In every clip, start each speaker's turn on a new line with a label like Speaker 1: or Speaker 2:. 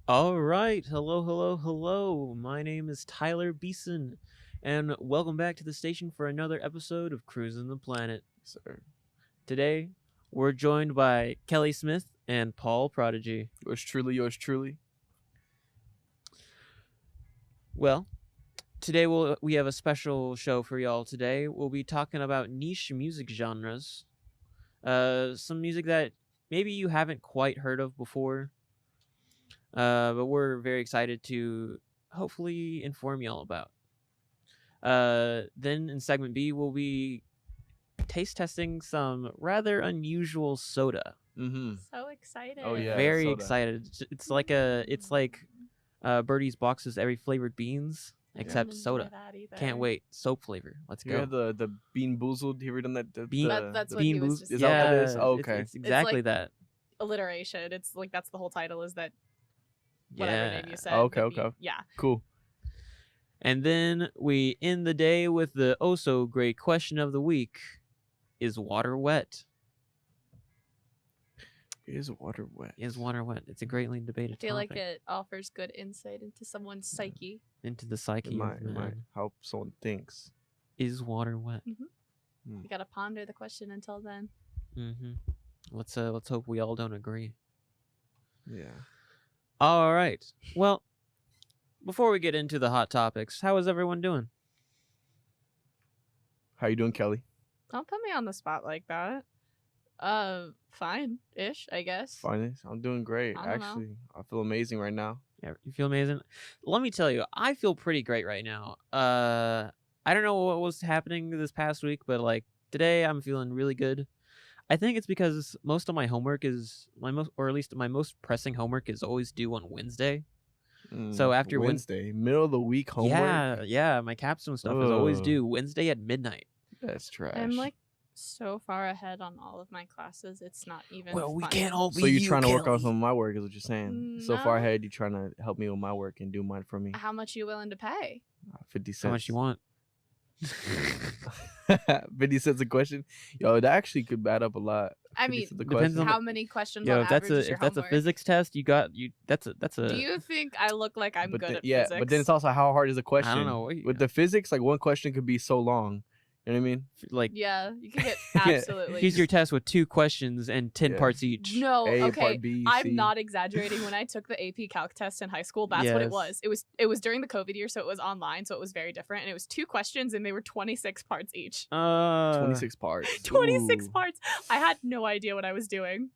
Speaker 1: All right. Hello, hello, hello. My name is Tyler Beeson, and welcome back to the station for another episode of Cruisin' the Planet.
Speaker 2: Sir.
Speaker 1: Today, we're joined by Kelly Smith and Paul Prodigy.
Speaker 2: Yours truly.
Speaker 1: Well, today we have a special show for y'all today. We'll be talking about niche music genres. Some music that maybe you haven't quite heard of before. But we're very excited to hopefully inform y'all about. Then in segment B, we'll be taste testing some rather unusual soda.
Speaker 2: Mm-hmm.
Speaker 3: So excited.
Speaker 2: Oh, yeah.
Speaker 1: Very
Speaker 2: soda.
Speaker 1: excited. It's like Birdie's Box's every flavored beans except soda. Can't wait. Soap flavor. Let's go.
Speaker 2: Yeah, the Bean Boozled. You ever done that?
Speaker 3: That's what he was just
Speaker 2: Is
Speaker 3: saying.
Speaker 2: that what it is? Oh, okay.
Speaker 1: It's exactly
Speaker 3: like-
Speaker 1: that.
Speaker 3: Alliteration. It's like that's the whole title. Is that whatever name you said?
Speaker 2: Okay,
Speaker 3: the
Speaker 2: okay.
Speaker 3: bean- Yeah.
Speaker 2: Cool.
Speaker 1: And then we end the day with the oh so great question of the week: is water wet?
Speaker 2: Is water wet?
Speaker 1: Is water wet? It's a greatly debated
Speaker 3: I feel
Speaker 1: topic.
Speaker 3: like it offers good insight into someone's psyche.
Speaker 1: Into the psyche
Speaker 2: It
Speaker 1: of
Speaker 2: might
Speaker 1: man.
Speaker 2: help someone thinks.
Speaker 1: Is water wet?
Speaker 3: You gotta ponder the question until then.
Speaker 1: Mm-hmm. Let's hope we all don't agree.
Speaker 2: Yeah.
Speaker 1: All right. Well, before we get into the hot topics, how is everyone doing?
Speaker 2: How you doing, Kelly?
Speaker 3: Don't put me on the spot like that. Fine-ish, I guess.
Speaker 2: Fine. I'm doing great.
Speaker 3: I don't know.
Speaker 2: Actually, I feel amazing right now.
Speaker 1: Yeah, you feel amazing. Let me tell you, I feel pretty great right now. I don't know what was happening this past week, but like today, I'm feeling really good. I think it's because most of my homework is my most pressing homework is always due on Wednesday. So after
Speaker 2: Wednesday, middle of the week homework.
Speaker 1: Yeah, my capstone stuff is always
Speaker 2: Ugh.
Speaker 1: due Wednesday at midnight.
Speaker 2: That's trash.
Speaker 3: I'm like so far ahead on all of my classes. It's not even.
Speaker 1: Well, we
Speaker 3: funny.
Speaker 1: can't all be
Speaker 2: So you're
Speaker 1: you,
Speaker 2: trying to work on
Speaker 1: Kelly.
Speaker 2: some of my work, is what you're saying. So far
Speaker 3: No.
Speaker 2: ahead, you're trying to help me with my work and do mine for me.
Speaker 3: How much you willing to pay?
Speaker 2: 50 cents.
Speaker 1: How much you want?
Speaker 2: 50 cents a question? Yo, that actually could add up a lot.
Speaker 3: I
Speaker 2: 50
Speaker 3: mean,
Speaker 2: cents a
Speaker 1: depends
Speaker 2: question.
Speaker 1: on
Speaker 3: how many questions
Speaker 1: Yo,
Speaker 3: on
Speaker 1: if that's
Speaker 3: average is
Speaker 1: a
Speaker 3: your
Speaker 1: if that's a
Speaker 3: homework?
Speaker 1: physics test, that's a.
Speaker 3: Do you think I look like I'm
Speaker 2: But
Speaker 3: good
Speaker 2: then-
Speaker 3: at
Speaker 2: yeah,
Speaker 3: physics?
Speaker 2: but then it's also how hard is the question?
Speaker 1: I don't know.
Speaker 2: With the physics, like one question could be so long. You know what I mean?
Speaker 1: like
Speaker 3: Yeah, you can get
Speaker 2: Yeah.
Speaker 3: absolutely.
Speaker 1: here's your test with 2 questions and 10
Speaker 2: Yeah.
Speaker 1: parts each.
Speaker 3: No,
Speaker 2: A,
Speaker 3: okay.
Speaker 2: part B, C.
Speaker 3: I'm not exaggerating. When I took the AP Calc test in high school, that's what it
Speaker 1: Yes.
Speaker 3: was. It was during the COVID year, so it was online, so it was very different. And it was 2 questions, and they were 26 parts each.
Speaker 2: 26 parts.
Speaker 3: 26
Speaker 2: Ooh.
Speaker 3: parts. I had no idea what I was doing.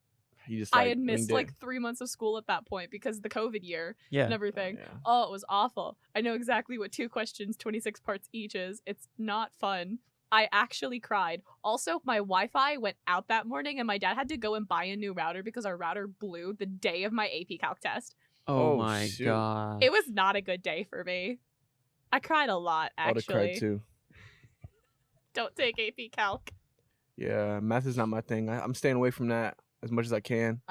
Speaker 2: You just,
Speaker 3: I
Speaker 2: like,
Speaker 3: had missed
Speaker 2: winged it.
Speaker 3: like 3 months of school at that point because of the COVID year
Speaker 1: Yeah.
Speaker 3: and everything.
Speaker 2: Yeah.
Speaker 3: Oh, it was awful. I know exactly what 2 questions, 26 parts each is. It's not fun. I actually cried. Also, my Wi-Fi went out that morning and my dad had to go and buy a new router because our router blew the day of my AP Calc test.
Speaker 1: Oh
Speaker 2: Oh,
Speaker 1: my
Speaker 2: shoot.
Speaker 1: god.
Speaker 3: It was not a good day for me. I cried a lot,
Speaker 2: I would have cried
Speaker 3: actually.
Speaker 2: too.
Speaker 3: Don't take AP Calc.
Speaker 2: Yeah, math is not my thing. I'm staying away from that as much as I can.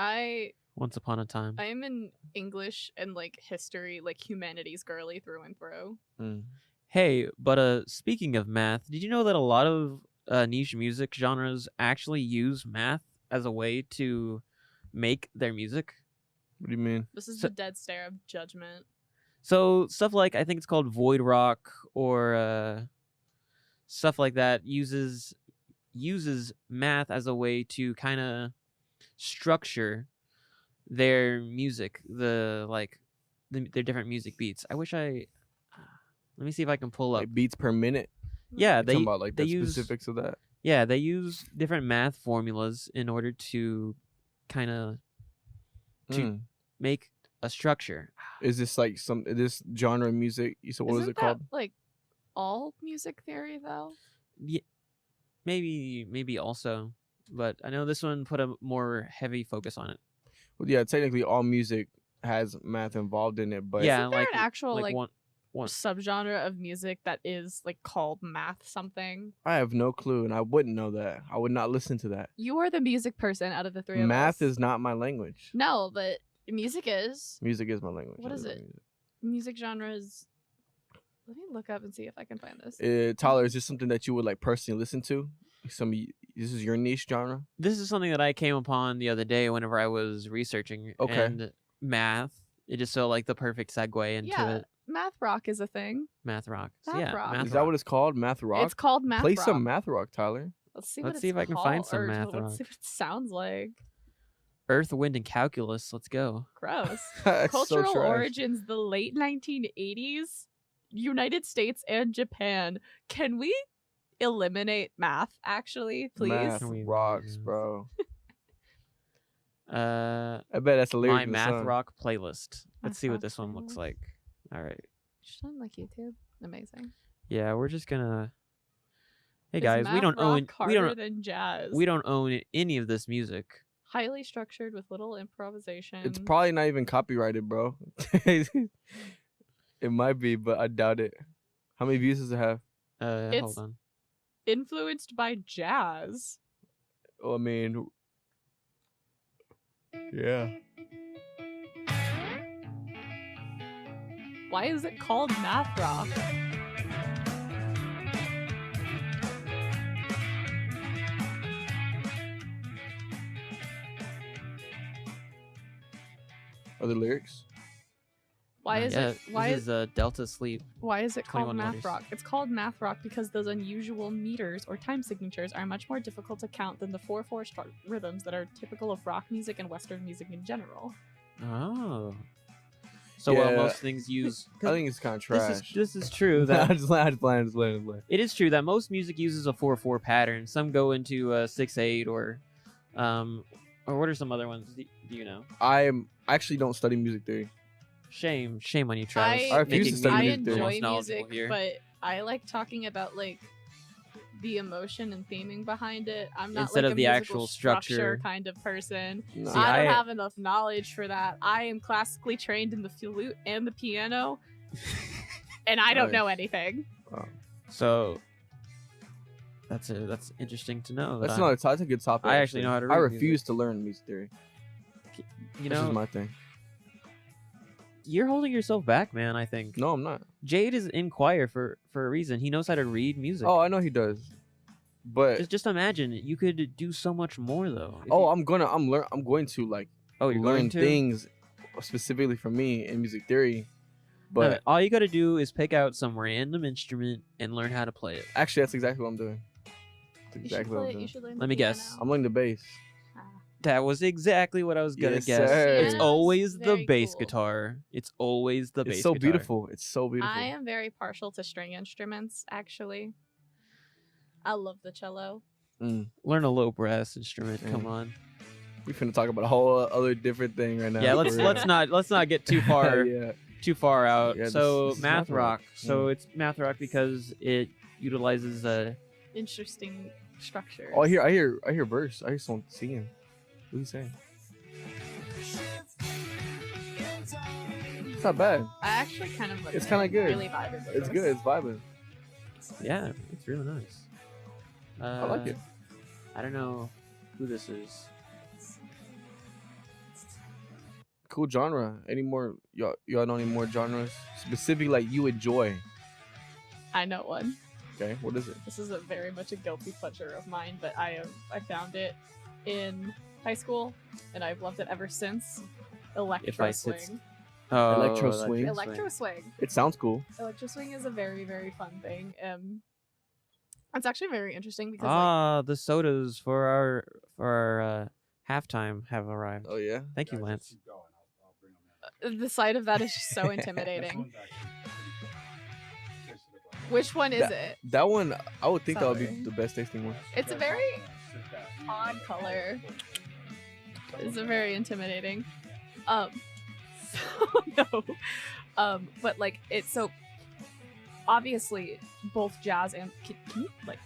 Speaker 1: Once upon a time.
Speaker 3: I am an English and like history, like humanities girly through and through.
Speaker 2: Mm.
Speaker 1: Hey, but speaking of math, did you know that a lot of niche music genres actually use math as a way to make their music?
Speaker 2: What do you mean?
Speaker 3: This is
Speaker 1: So-
Speaker 3: the dead stare of judgment.
Speaker 1: So stuff like I think it's called void rock or stuff like that uses math as a way to kind of structure their music, their different music beats. I wish let me see if I can pull up.
Speaker 2: Like beats per minute?
Speaker 1: Yeah,
Speaker 2: You're
Speaker 1: they
Speaker 2: talking about like
Speaker 1: they
Speaker 2: the
Speaker 1: use
Speaker 2: specifics of that?
Speaker 1: yeah they use different math formulas in order to kind of to
Speaker 2: Mm.
Speaker 1: make a structure.
Speaker 2: Is this like this genre of music? You said what was
Speaker 3: Isn't
Speaker 2: it called?
Speaker 3: that, like all music theory though?
Speaker 1: Yeah, maybe also, but I know this one put a more heavy focus on it.
Speaker 2: Well, yeah, technically all music has math involved in it, but
Speaker 1: Yeah,
Speaker 3: Isn't there
Speaker 1: like
Speaker 3: an actual like
Speaker 1: one.
Speaker 3: subgenre of music that is like called math something?
Speaker 2: I have no clue, and I wouldn't know that. I would not listen to that.
Speaker 3: You are the music person out of the 3 of us.
Speaker 2: Math is not my language.
Speaker 3: No, but music is.
Speaker 2: Music is my language.
Speaker 3: What
Speaker 2: I
Speaker 3: is
Speaker 2: love
Speaker 3: it?
Speaker 2: music.
Speaker 3: Music genres. Let me look up and see if I can find this.
Speaker 2: Tyler, is this something that you would like personally listen to? This is your niche genre?
Speaker 1: This is something that I came upon the other day whenever I was researching.
Speaker 2: Okay.
Speaker 1: And math It just felt like the perfect segue into
Speaker 3: Yeah,
Speaker 1: it.
Speaker 3: math rock is a thing.
Speaker 1: Math rock. So,
Speaker 3: Math
Speaker 1: yeah,
Speaker 3: rock.
Speaker 1: math
Speaker 2: Is that
Speaker 1: rock.
Speaker 2: what it's called? Math rock.
Speaker 3: It's called math
Speaker 2: Play
Speaker 3: rock.
Speaker 2: some math rock, Tyler.
Speaker 3: Let's see
Speaker 1: Let's
Speaker 3: what
Speaker 1: see
Speaker 3: it's
Speaker 1: if I can find
Speaker 3: called,
Speaker 1: some
Speaker 3: or
Speaker 1: math
Speaker 3: let's
Speaker 1: rock.
Speaker 3: see what it sounds like.
Speaker 1: Earth, Wind, and Calculus. Let's go.
Speaker 3: Gross.
Speaker 2: That's so
Speaker 3: Cultural
Speaker 2: trash.
Speaker 3: origins: the late 1980s, United States and Japan. Can we eliminate math? Actually, please.
Speaker 2: Math
Speaker 1: Can we-
Speaker 2: rocks, bro.
Speaker 1: Uh,
Speaker 2: I bet that's a lyric
Speaker 1: my
Speaker 2: in the
Speaker 1: math
Speaker 2: song.
Speaker 1: rock playlist.
Speaker 3: Math
Speaker 1: Let's see what
Speaker 3: rock
Speaker 1: this one looks
Speaker 3: playlist.
Speaker 1: like. All right.
Speaker 3: Just on like YouTube. Amazing.
Speaker 1: Yeah, we're just gonna. Hey
Speaker 3: Is
Speaker 1: guys, we
Speaker 3: math
Speaker 1: don't own.
Speaker 3: rock harder than jazz.
Speaker 1: We don't own any of this music.
Speaker 3: Highly structured with little improvisation.
Speaker 2: It's probably not even copyrighted, bro. It might be, but I doubt it. How many views does it have?
Speaker 3: It's-
Speaker 1: Hold on.
Speaker 3: influenced by jazz.
Speaker 2: Oh, I mean, yeah.
Speaker 3: Why is it called math rock?
Speaker 2: Are the lyrics?
Speaker 3: Why
Speaker 1: Not
Speaker 3: is
Speaker 1: yet.
Speaker 3: it? Why
Speaker 1: This is Delta Sleep.
Speaker 3: Why is it called
Speaker 1: 21
Speaker 3: math
Speaker 1: letters.
Speaker 3: rock? It's called math rock because those unusual meters or time signatures are much more difficult to count than the 4/4 rhythms that are typical of rock music and Western music in general.
Speaker 1: Oh. So while
Speaker 2: Yeah.
Speaker 1: most things use.
Speaker 2: I think it's kind of trash.
Speaker 1: This is true
Speaker 2: I
Speaker 1: that
Speaker 2: just playing.
Speaker 1: it is true that most music uses a 4/4 pattern. Some go into a 6/8 or what are some other ones? Do you know?
Speaker 2: I actually don't study music theory.
Speaker 1: Shame on you, Travis.
Speaker 2: I refuse to
Speaker 1: making
Speaker 2: study
Speaker 3: I
Speaker 1: me
Speaker 2: music
Speaker 1: the
Speaker 2: theory.
Speaker 1: most
Speaker 3: enjoy
Speaker 1: knowledgeable
Speaker 3: music,
Speaker 1: here.
Speaker 3: but I like talking about like the emotion and theming behind it. I'm not
Speaker 1: Instead
Speaker 3: like
Speaker 1: of
Speaker 3: a
Speaker 1: the
Speaker 3: musical
Speaker 1: actual
Speaker 3: structure
Speaker 1: structure.
Speaker 3: kind of person.
Speaker 2: No.
Speaker 1: See,
Speaker 3: I don't
Speaker 1: I-
Speaker 3: have enough knowledge for that. I am classically trained in the flute and the piano, and I don't
Speaker 2: Nice.
Speaker 3: know anything.
Speaker 1: So that's interesting to know.
Speaker 2: That's
Speaker 1: that
Speaker 2: that's a good topic.
Speaker 1: I actually know how to
Speaker 2: I
Speaker 1: read
Speaker 2: refuse
Speaker 1: music.
Speaker 2: to learn music theory.
Speaker 1: you
Speaker 2: This is
Speaker 1: know,
Speaker 2: my thing.
Speaker 1: you're holding yourself back, man. I think
Speaker 2: No, I'm not.
Speaker 1: Jade is in choir for a reason. He knows how to read music.
Speaker 2: Oh, I know he does. But
Speaker 1: just imagine you could do so much more though. if
Speaker 2: oh,
Speaker 1: you-
Speaker 2: I'm going to like
Speaker 1: you're
Speaker 2: learn
Speaker 1: going to.
Speaker 2: things specifically for me in music theory.
Speaker 1: No,
Speaker 2: But
Speaker 1: all you got to do is pick out some random instrument and learn how to play it.
Speaker 2: actually, that's exactly what I'm doing. That's
Speaker 3: You should,
Speaker 2: exactly what I'm
Speaker 3: play,
Speaker 2: doing.
Speaker 3: you should learn
Speaker 1: Let
Speaker 3: the
Speaker 1: me guess.
Speaker 3: piano.
Speaker 2: I'm learning the bass.
Speaker 3: Ah.
Speaker 1: That was exactly what I was gonna
Speaker 2: Yes,
Speaker 1: guess.
Speaker 2: sir.
Speaker 1: It's
Speaker 3: Piano's
Speaker 1: always the
Speaker 3: very
Speaker 1: bass
Speaker 3: cool.
Speaker 1: guitar. It's always the bass
Speaker 2: It's so
Speaker 1: guitar.
Speaker 2: beautiful. It's so beautiful.
Speaker 3: I am very partial to string instruments, actually. I love the cello.
Speaker 1: Learn a low brass instrument. Come
Speaker 2: Mm.
Speaker 1: on.
Speaker 2: We finna talk about a whole other different thing right now.
Speaker 1: Yeah,
Speaker 2: for
Speaker 1: let's
Speaker 2: real.
Speaker 1: let's not get too far
Speaker 2: yeah.
Speaker 1: too far out.
Speaker 2: Yeah, this-
Speaker 1: so
Speaker 2: this is
Speaker 1: math
Speaker 2: math rock.
Speaker 1: rock. So it's math rock because it utilizes
Speaker 3: Interesting structure.
Speaker 2: Oh, I hear verse. I hear someone singing. What are you saying? It's not bad.
Speaker 3: I actually kind of like
Speaker 2: It's
Speaker 3: it.
Speaker 2: kinda good.
Speaker 3: Really vibing with
Speaker 2: It's
Speaker 3: this.
Speaker 2: good. It's vibing.
Speaker 1: yeah, it's really nice.
Speaker 2: I like it.
Speaker 1: I don't know who this is.
Speaker 2: Cool genre. Any more? Y'all know any more genres? Specifically, like you enjoy.
Speaker 3: I know one.
Speaker 2: Okay, what is it?
Speaker 3: This is very much a guilty pleasure of mine, but I found it in high school, and I've loved it ever since. Electro
Speaker 1: I sit-
Speaker 3: swing.
Speaker 1: Oh,
Speaker 2: Electro
Speaker 1: that's
Speaker 2: swing?
Speaker 3: Electro swing.
Speaker 2: It sounds cool.
Speaker 3: Electro swing is a very, very fun thing. It's actually very interesting because
Speaker 1: The sodas for our halftime have arrived.
Speaker 2: Oh yeah.
Speaker 1: Thank you, Lance.
Speaker 3: the sight of that is just so intimidating. Which one is it?
Speaker 2: That one, I would think that would
Speaker 3: Sorry.
Speaker 2: be the best tasting one.
Speaker 3: It's a very odd color. It's a very intimidating. So, no. But like it's so obviously both jazz and can you like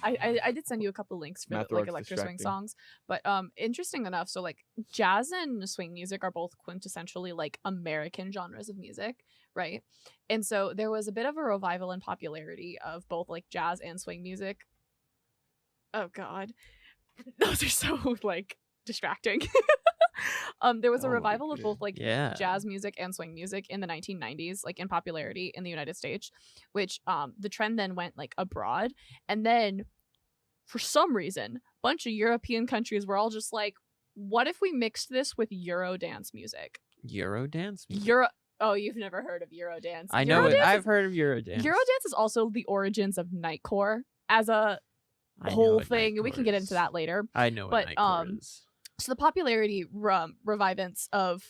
Speaker 3: I did send you a couple links for
Speaker 2: Math
Speaker 3: like
Speaker 2: rock's
Speaker 3: electro swing
Speaker 2: distracting.
Speaker 3: songs, but interesting enough, so like jazz and swing music are both quintessentially like American genres of music, right? And so there was a bit of a revival in popularity of both like jazz and swing music. Oh god. Those are so like distracting. There was a
Speaker 2: Oh my
Speaker 3: revival of
Speaker 2: God.
Speaker 3: both like
Speaker 1: Yeah.
Speaker 3: jazz music and swing music in the 1990s, like in popularity in the United States, which the trend then went like abroad, and then for some reason a bunch of European countries were all just like, what if we mixed this with Euro dance music?
Speaker 1: Eurodance music?
Speaker 3: Oh, you've never heard of Eurodance?
Speaker 1: I know it.
Speaker 3: Eurodance
Speaker 1: I've
Speaker 3: is-
Speaker 1: heard of Eurodance.
Speaker 3: Eurodance is also the origins of Nightcore as a
Speaker 1: I know
Speaker 3: whole
Speaker 1: what
Speaker 3: thing. We can get
Speaker 1: Nightcore
Speaker 3: into
Speaker 1: is.
Speaker 3: that later.
Speaker 1: I know what
Speaker 3: But,
Speaker 1: Nightcore is.
Speaker 3: So the popularity revivance of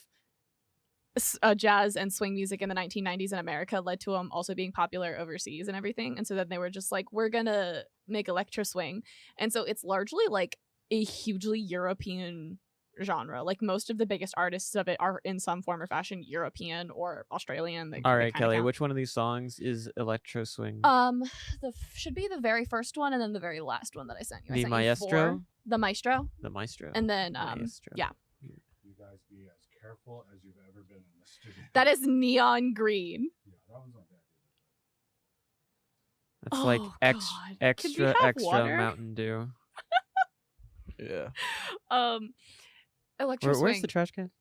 Speaker 3: jazz and swing music in the 1990s in America led to them also being popular overseas and everything. And so then they were just like, we're gonna make electro swing. And so it's largely like a hugely European genre. Like most of the biggest artists of it are in some form or fashion European or Australian.
Speaker 1: All right, Kelly. Which one of these songs is electro swing?
Speaker 3: Should be the very first one and then the very last one that I sent you. I
Speaker 1: The
Speaker 3: sent you
Speaker 1: Maestro?
Speaker 3: 4. The Maestro.
Speaker 1: The Maestro.
Speaker 3: And then
Speaker 1: Maestro.
Speaker 3: yeah.
Speaker 4: You guys be as careful as you've ever been in the studio.
Speaker 3: That is neon green.
Speaker 4: Yeah, that one's not bad.
Speaker 1: That's like
Speaker 3: Oh, God. Could we have
Speaker 1: extra
Speaker 3: water?
Speaker 1: Mountain Dew.
Speaker 2: Yeah.
Speaker 3: Electro swing.
Speaker 1: Where's the trash can?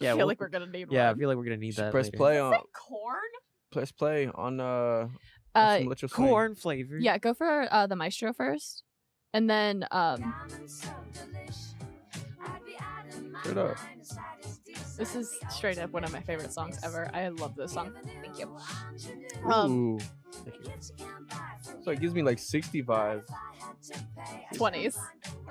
Speaker 1: Yeah,
Speaker 3: I feel
Speaker 1: we'll-
Speaker 3: like we're gonna need
Speaker 1: Yeah, I
Speaker 3: one.
Speaker 1: feel like we're gonna need that.
Speaker 2: Press
Speaker 1: later.
Speaker 2: play
Speaker 3: Is
Speaker 2: on.
Speaker 3: that corn?
Speaker 2: Press play on some
Speaker 3: Uh,
Speaker 2: electro swing.
Speaker 1: Corn flavor.
Speaker 3: yeah, go for the Maestro first, and then
Speaker 2: Shut up.
Speaker 3: this is straight up one of my favorite songs ever. I love this song. Thank you.
Speaker 2: Ooh. So it gives me like 60 vibes.
Speaker 3: 20s.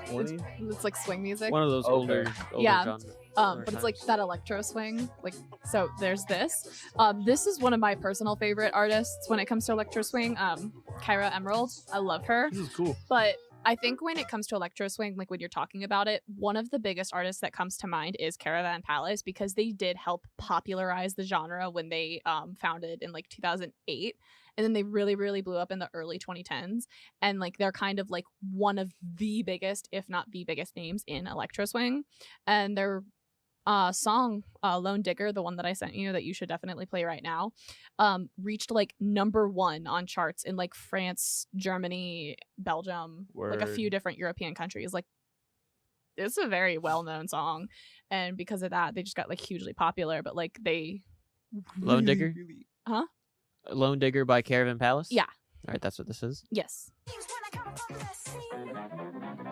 Speaker 2: 20?
Speaker 3: It's like swing music.
Speaker 1: One of those
Speaker 2: Okay.
Speaker 1: older
Speaker 3: Yeah,
Speaker 1: genres.
Speaker 3: But it's like that electro swing. Like, so there's this. This is one of my personal favorite artists when it comes to electro swing. Kyra Emerald. I love her.
Speaker 2: This is cool.
Speaker 3: But I think when it comes to electro swing, like when you're talking about it, one of the biggest artists that comes to mind is Caravan Palace, because they did help popularize the genre when they founded in like 2008. And then they really, really blew up in the early 2010s. And like they're kind of like one of the biggest, if not the biggest names in electro swing. And their song, Lone Digger, the one that I sent you that you should definitely play right now, reached like #1 on charts in like France, Germany, Belgium, like a
Speaker 2: Word.
Speaker 3: few different European countries. Like it's a very well-known song. And because of that, they just got like hugely popular. But like they
Speaker 1: Lone Digger?
Speaker 3: Huh?
Speaker 1: Lone Digger by Caravan Palace?
Speaker 3: Yeah.
Speaker 1: All right, that's what this is.
Speaker 3: Yes.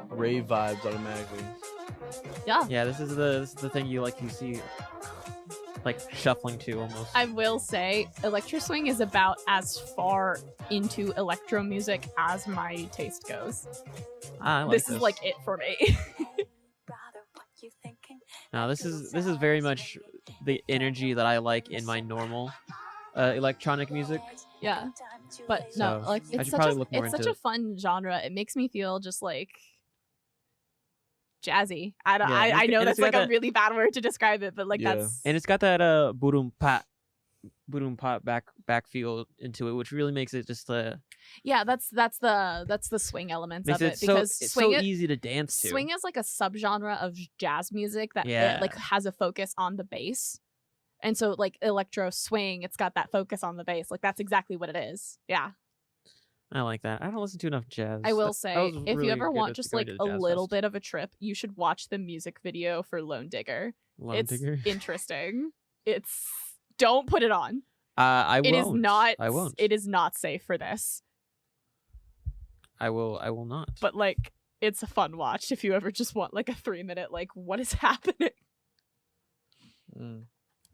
Speaker 2: Rave vibes automatically.
Speaker 3: Yeah.
Speaker 1: Yeah, this is the thing you see like shuffling to almost.
Speaker 3: I will say electro swing is about as far into electro music as my taste goes.
Speaker 1: I like
Speaker 3: This is like it for me.
Speaker 1: No, this is very much the energy that I like in my normal electronic music.
Speaker 3: Yeah. But no,
Speaker 1: So,
Speaker 3: like
Speaker 1: I
Speaker 3: it's
Speaker 1: should
Speaker 3: such
Speaker 1: probably
Speaker 3: a
Speaker 1: look more
Speaker 3: it's such
Speaker 1: into
Speaker 3: a fun genre. It makes me feel just like jazzy. I don't,
Speaker 1: Yeah, and
Speaker 3: I
Speaker 1: it's-
Speaker 3: know
Speaker 1: and
Speaker 3: that's
Speaker 1: it's
Speaker 3: like
Speaker 1: got
Speaker 3: a
Speaker 1: that-
Speaker 3: really bad word to describe it, but like
Speaker 2: Yeah.
Speaker 3: that's
Speaker 1: And it's got that boom pop back feel into it, which really makes it just
Speaker 3: yeah, that's the swing elements
Speaker 1: makes
Speaker 3: of
Speaker 1: it
Speaker 3: it
Speaker 1: so
Speaker 3: because
Speaker 1: it's
Speaker 3: swing
Speaker 1: so
Speaker 3: it,
Speaker 1: easy to dance to.
Speaker 3: swing is like a subgenre of jazz music that
Speaker 1: Yeah.
Speaker 3: it, like has a focus on the bass. And so like electro swing, it's got that focus on the bass. Like that's exactly what it is. Yeah.
Speaker 1: I like that. I don't listen to enough jazz.
Speaker 3: I will
Speaker 1: I
Speaker 3: say,
Speaker 1: was
Speaker 3: if
Speaker 1: really
Speaker 3: you ever
Speaker 1: good
Speaker 3: want
Speaker 1: at
Speaker 3: just
Speaker 1: going
Speaker 3: like
Speaker 1: to
Speaker 3: a
Speaker 1: the jazz
Speaker 3: little
Speaker 1: fest.
Speaker 3: bit of a trip, you should watch the music video for Lone Digger.
Speaker 1: Lone
Speaker 3: It's
Speaker 1: Digger.
Speaker 3: interesting. It's don't put it on.
Speaker 1: I won't.
Speaker 3: It is not.
Speaker 1: I won't.
Speaker 3: It is not safe for this.
Speaker 1: I will not.
Speaker 3: But like, it's a fun watch if you ever just want like a 3-minute like what is happening.
Speaker 2: Mm.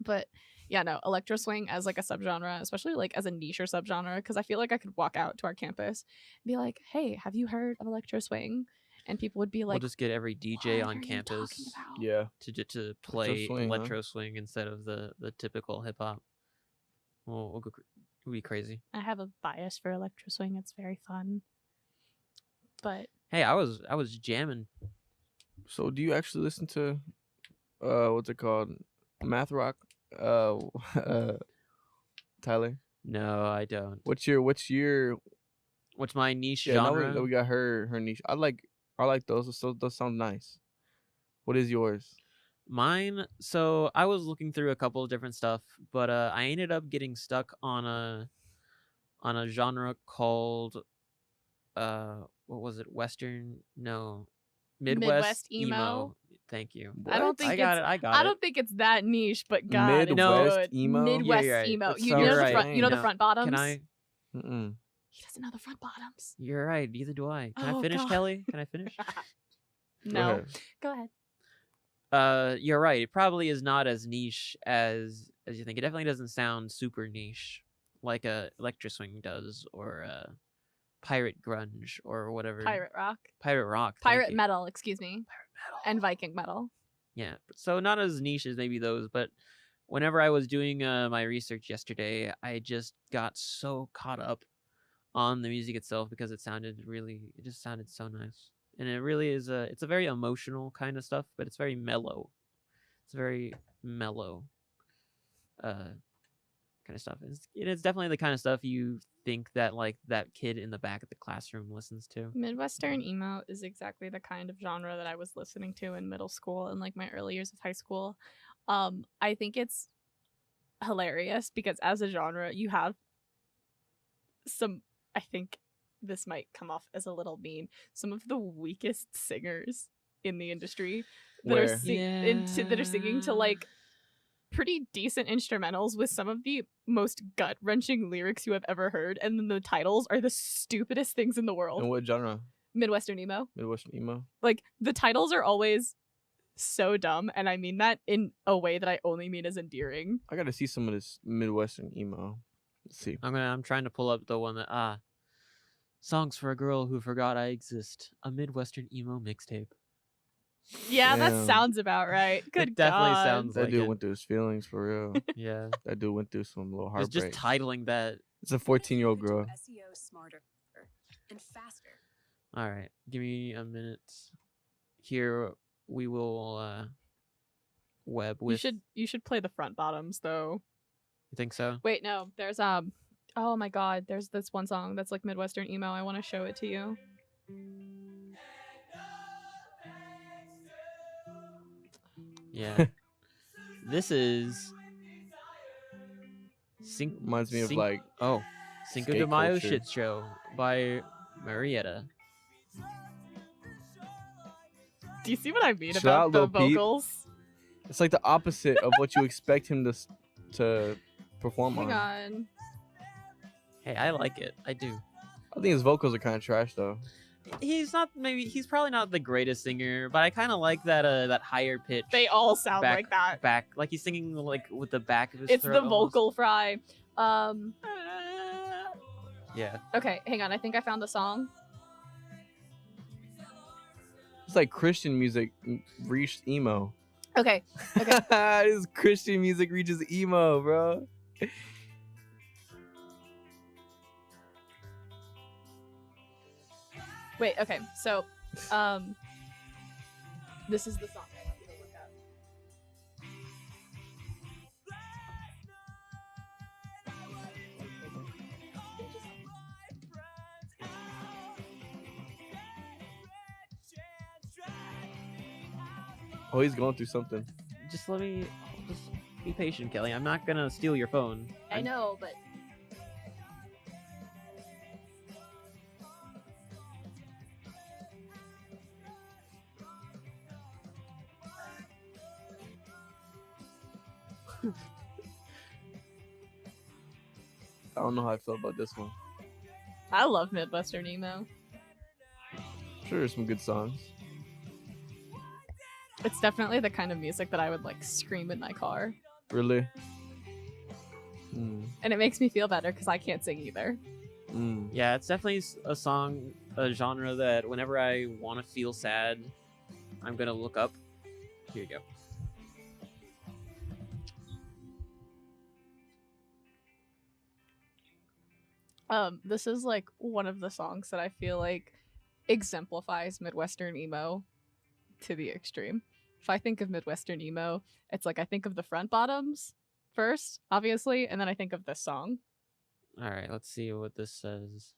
Speaker 3: But yeah, no, electro swing as like a subgenre, especially like as a niche or subgenre, because I feel like I could walk out to our campus and be like, "Hey, have you heard of electro swing?" And people would be like,
Speaker 1: we'll just get every DJ
Speaker 3: "What
Speaker 1: on
Speaker 3: are you
Speaker 1: campus
Speaker 3: talking about?"
Speaker 2: Yeah.
Speaker 1: to play
Speaker 2: swing, huh?
Speaker 1: electro swing instead of the typical hip hop. We'll be crazy.
Speaker 3: I have a bias for electro swing. It's very fun. But
Speaker 1: Hey, I was jamming.
Speaker 2: So do you actually listen to what's it called? Math rock? Tyler?
Speaker 1: No, I don't.
Speaker 2: What's your
Speaker 1: What's my niche
Speaker 2: yeah, now
Speaker 1: genre?
Speaker 2: we got her niche. I like those. Those sound nice. What is yours?
Speaker 1: Mine. So I was looking through a couple of different stuff, but I ended up getting stuck on a genre called what was it? Western? No, Midwest
Speaker 3: emo?
Speaker 1: Thank you.
Speaker 3: I don't
Speaker 2: What?
Speaker 3: think
Speaker 1: I got
Speaker 3: it's
Speaker 1: it. I got
Speaker 3: I
Speaker 1: it.
Speaker 3: don't think it's that niche, but God,
Speaker 2: Midwest
Speaker 3: it's good.
Speaker 2: emo?
Speaker 3: Midwest
Speaker 1: you're right.
Speaker 3: emo.
Speaker 2: That
Speaker 3: You
Speaker 2: sounds
Speaker 3: know the
Speaker 1: right.
Speaker 3: front. You know the
Speaker 1: No,
Speaker 3: front bottoms.
Speaker 1: Can I?
Speaker 2: Mm-mm.
Speaker 3: He doesn't know the front bottoms.
Speaker 1: You're right. Neither do I. Can
Speaker 3: Oh,
Speaker 1: I finish,
Speaker 3: God.
Speaker 1: Kelly? Can I finish?
Speaker 3: No,
Speaker 2: ahead.
Speaker 3: go ahead.
Speaker 1: You're right. It probably is not as niche as you think. It definitely doesn't sound super niche like a electro swing does, or pirate grunge, or whatever.
Speaker 3: Pirate rock.
Speaker 1: Pirate rock. thank
Speaker 3: Pirate
Speaker 1: you.
Speaker 3: metal, excuse me.
Speaker 1: Pirate metal.
Speaker 3: And Viking metal.
Speaker 1: Yeah. So not as niche as maybe those, but whenever I was doing my research yesterday, I just got so caught up on the music itself because it just sounded so nice. And it really is it's a very emotional kind of stuff, but it's very mellow. It's very mellow kind of stuff. It's definitely the kind of stuff you think that like that kid in the back of the classroom listens to.
Speaker 3: Midwestern emo is exactly the kind of genre that I was listening to in middle school and like my early years of high school. I think it's hilarious because as a genre, you have some, I think this might come off as a little mean, some of the weakest singers in the industry that
Speaker 2: Where?
Speaker 3: are that are singing to like pretty decent instrumentals with some of the most gut-wrenching lyrics you have ever heard, and then the titles are the stupidest things in the world.
Speaker 2: And what genre?
Speaker 3: Midwestern emo.
Speaker 2: Midwestern emo.
Speaker 3: Like the titles are always so dumb, and I mean that in a way that I only mean as endearing.
Speaker 2: I gotta see some of this Midwestern emo. Let's see.
Speaker 1: I'm trying to pull up the one that Songs for a Girl Who Forgot I Exist, a Midwestern emo mixtape.
Speaker 3: Yeah, that
Speaker 2: Damn.
Speaker 3: sounds about right. Good
Speaker 1: It definitely
Speaker 3: God.
Speaker 1: sounds
Speaker 2: That
Speaker 1: like
Speaker 2: dude
Speaker 1: it.
Speaker 2: went through his feelings for real.
Speaker 1: Yeah.
Speaker 2: That dude went through some little
Speaker 1: It's just
Speaker 2: heartbreak.
Speaker 1: titling that.
Speaker 2: It's a 14-year-old girl.
Speaker 5: SEO smarter and faster.
Speaker 1: All right, give me a minute. Here we will web with.
Speaker 3: You should play the front bottoms though.
Speaker 1: You think so?
Speaker 3: Wait, no. There's oh my God, there's this one song that's like Midwestern emo. I want to show it to you.
Speaker 1: Yeah. This is.
Speaker 2: Reminds me of like
Speaker 1: Cinco
Speaker 2: skate
Speaker 1: de Mayo
Speaker 2: culture.
Speaker 1: Shit Show by Marietta.
Speaker 3: Do you see what I mean
Speaker 2: Shout
Speaker 3: about
Speaker 2: out,
Speaker 3: the
Speaker 2: Lil Peep.
Speaker 3: vocals?
Speaker 2: it's like the opposite of what you expect him to perform
Speaker 3: Hang
Speaker 2: on.
Speaker 3: on.
Speaker 1: Hey, I like it. I do.
Speaker 2: I think his vocals are kind of trash though.
Speaker 1: He's probably not the greatest singer, but I kind of like that higher pitch.
Speaker 3: They all sound
Speaker 1: back,
Speaker 3: like that.
Speaker 1: Back, like he's singing like with the back of his
Speaker 3: It's
Speaker 1: throat
Speaker 3: the
Speaker 1: almost.
Speaker 3: vocal fry.
Speaker 1: Yeah.
Speaker 3: Okay, hang on. I think I found the song.
Speaker 2: It's like Christian music reached emo.
Speaker 3: Okay.
Speaker 2: This Christian music reaches emo, bro.
Speaker 3: Wait, okay. So, this is the song I want you to look up.
Speaker 2: Oh, he's going through something.
Speaker 1: Just be patient, Kelly. I'm not gonna steal your phone.
Speaker 3: I know, but
Speaker 2: I don't know how I feel about this one.
Speaker 3: I love Midwestern emo.
Speaker 2: I'm sure there's some good songs.
Speaker 3: It's definitely the kind of music that I would like scream in my car,
Speaker 2: Really? Mm.
Speaker 3: and it makes me feel better because I can't sing either.
Speaker 2: Mm.
Speaker 1: Yeah, it's definitely a genre that whenever I want to feel sad, I'm gonna look up. Here you go.
Speaker 3: This is like one of the songs that I feel like exemplifies Midwestern emo to the extreme. If I think of Midwestern emo, it's like I think of the front bottoms first, obviously, and then I think of this song.
Speaker 1: All right, let's see what this says.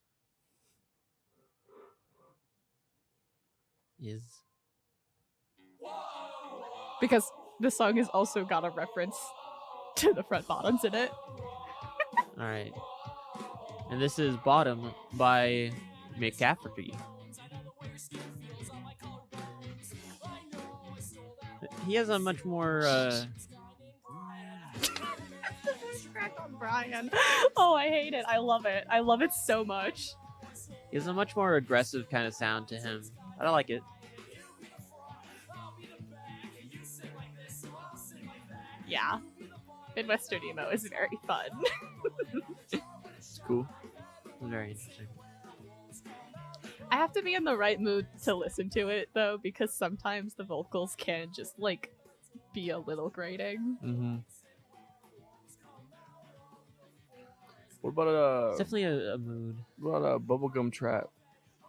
Speaker 3: Because this song has also got a reference to the front bottoms in it.
Speaker 1: All right, and this is Bottom by McCafferty. He has a much more
Speaker 3: Crack on Brian. Oh, I hate it. I love it. I love it so much.
Speaker 1: he has a much more aggressive kind of sound to him. I like it.
Speaker 3: Yeah. Midwestern emo is very fun.
Speaker 2: It's cool.
Speaker 1: Very interesting.
Speaker 3: I have to be in the right mood to listen to it though, because sometimes the vocals can just like be a little grating.
Speaker 2: Mm-hmm. What about
Speaker 1: It's definitely a mood.
Speaker 2: Bubblegum Trap?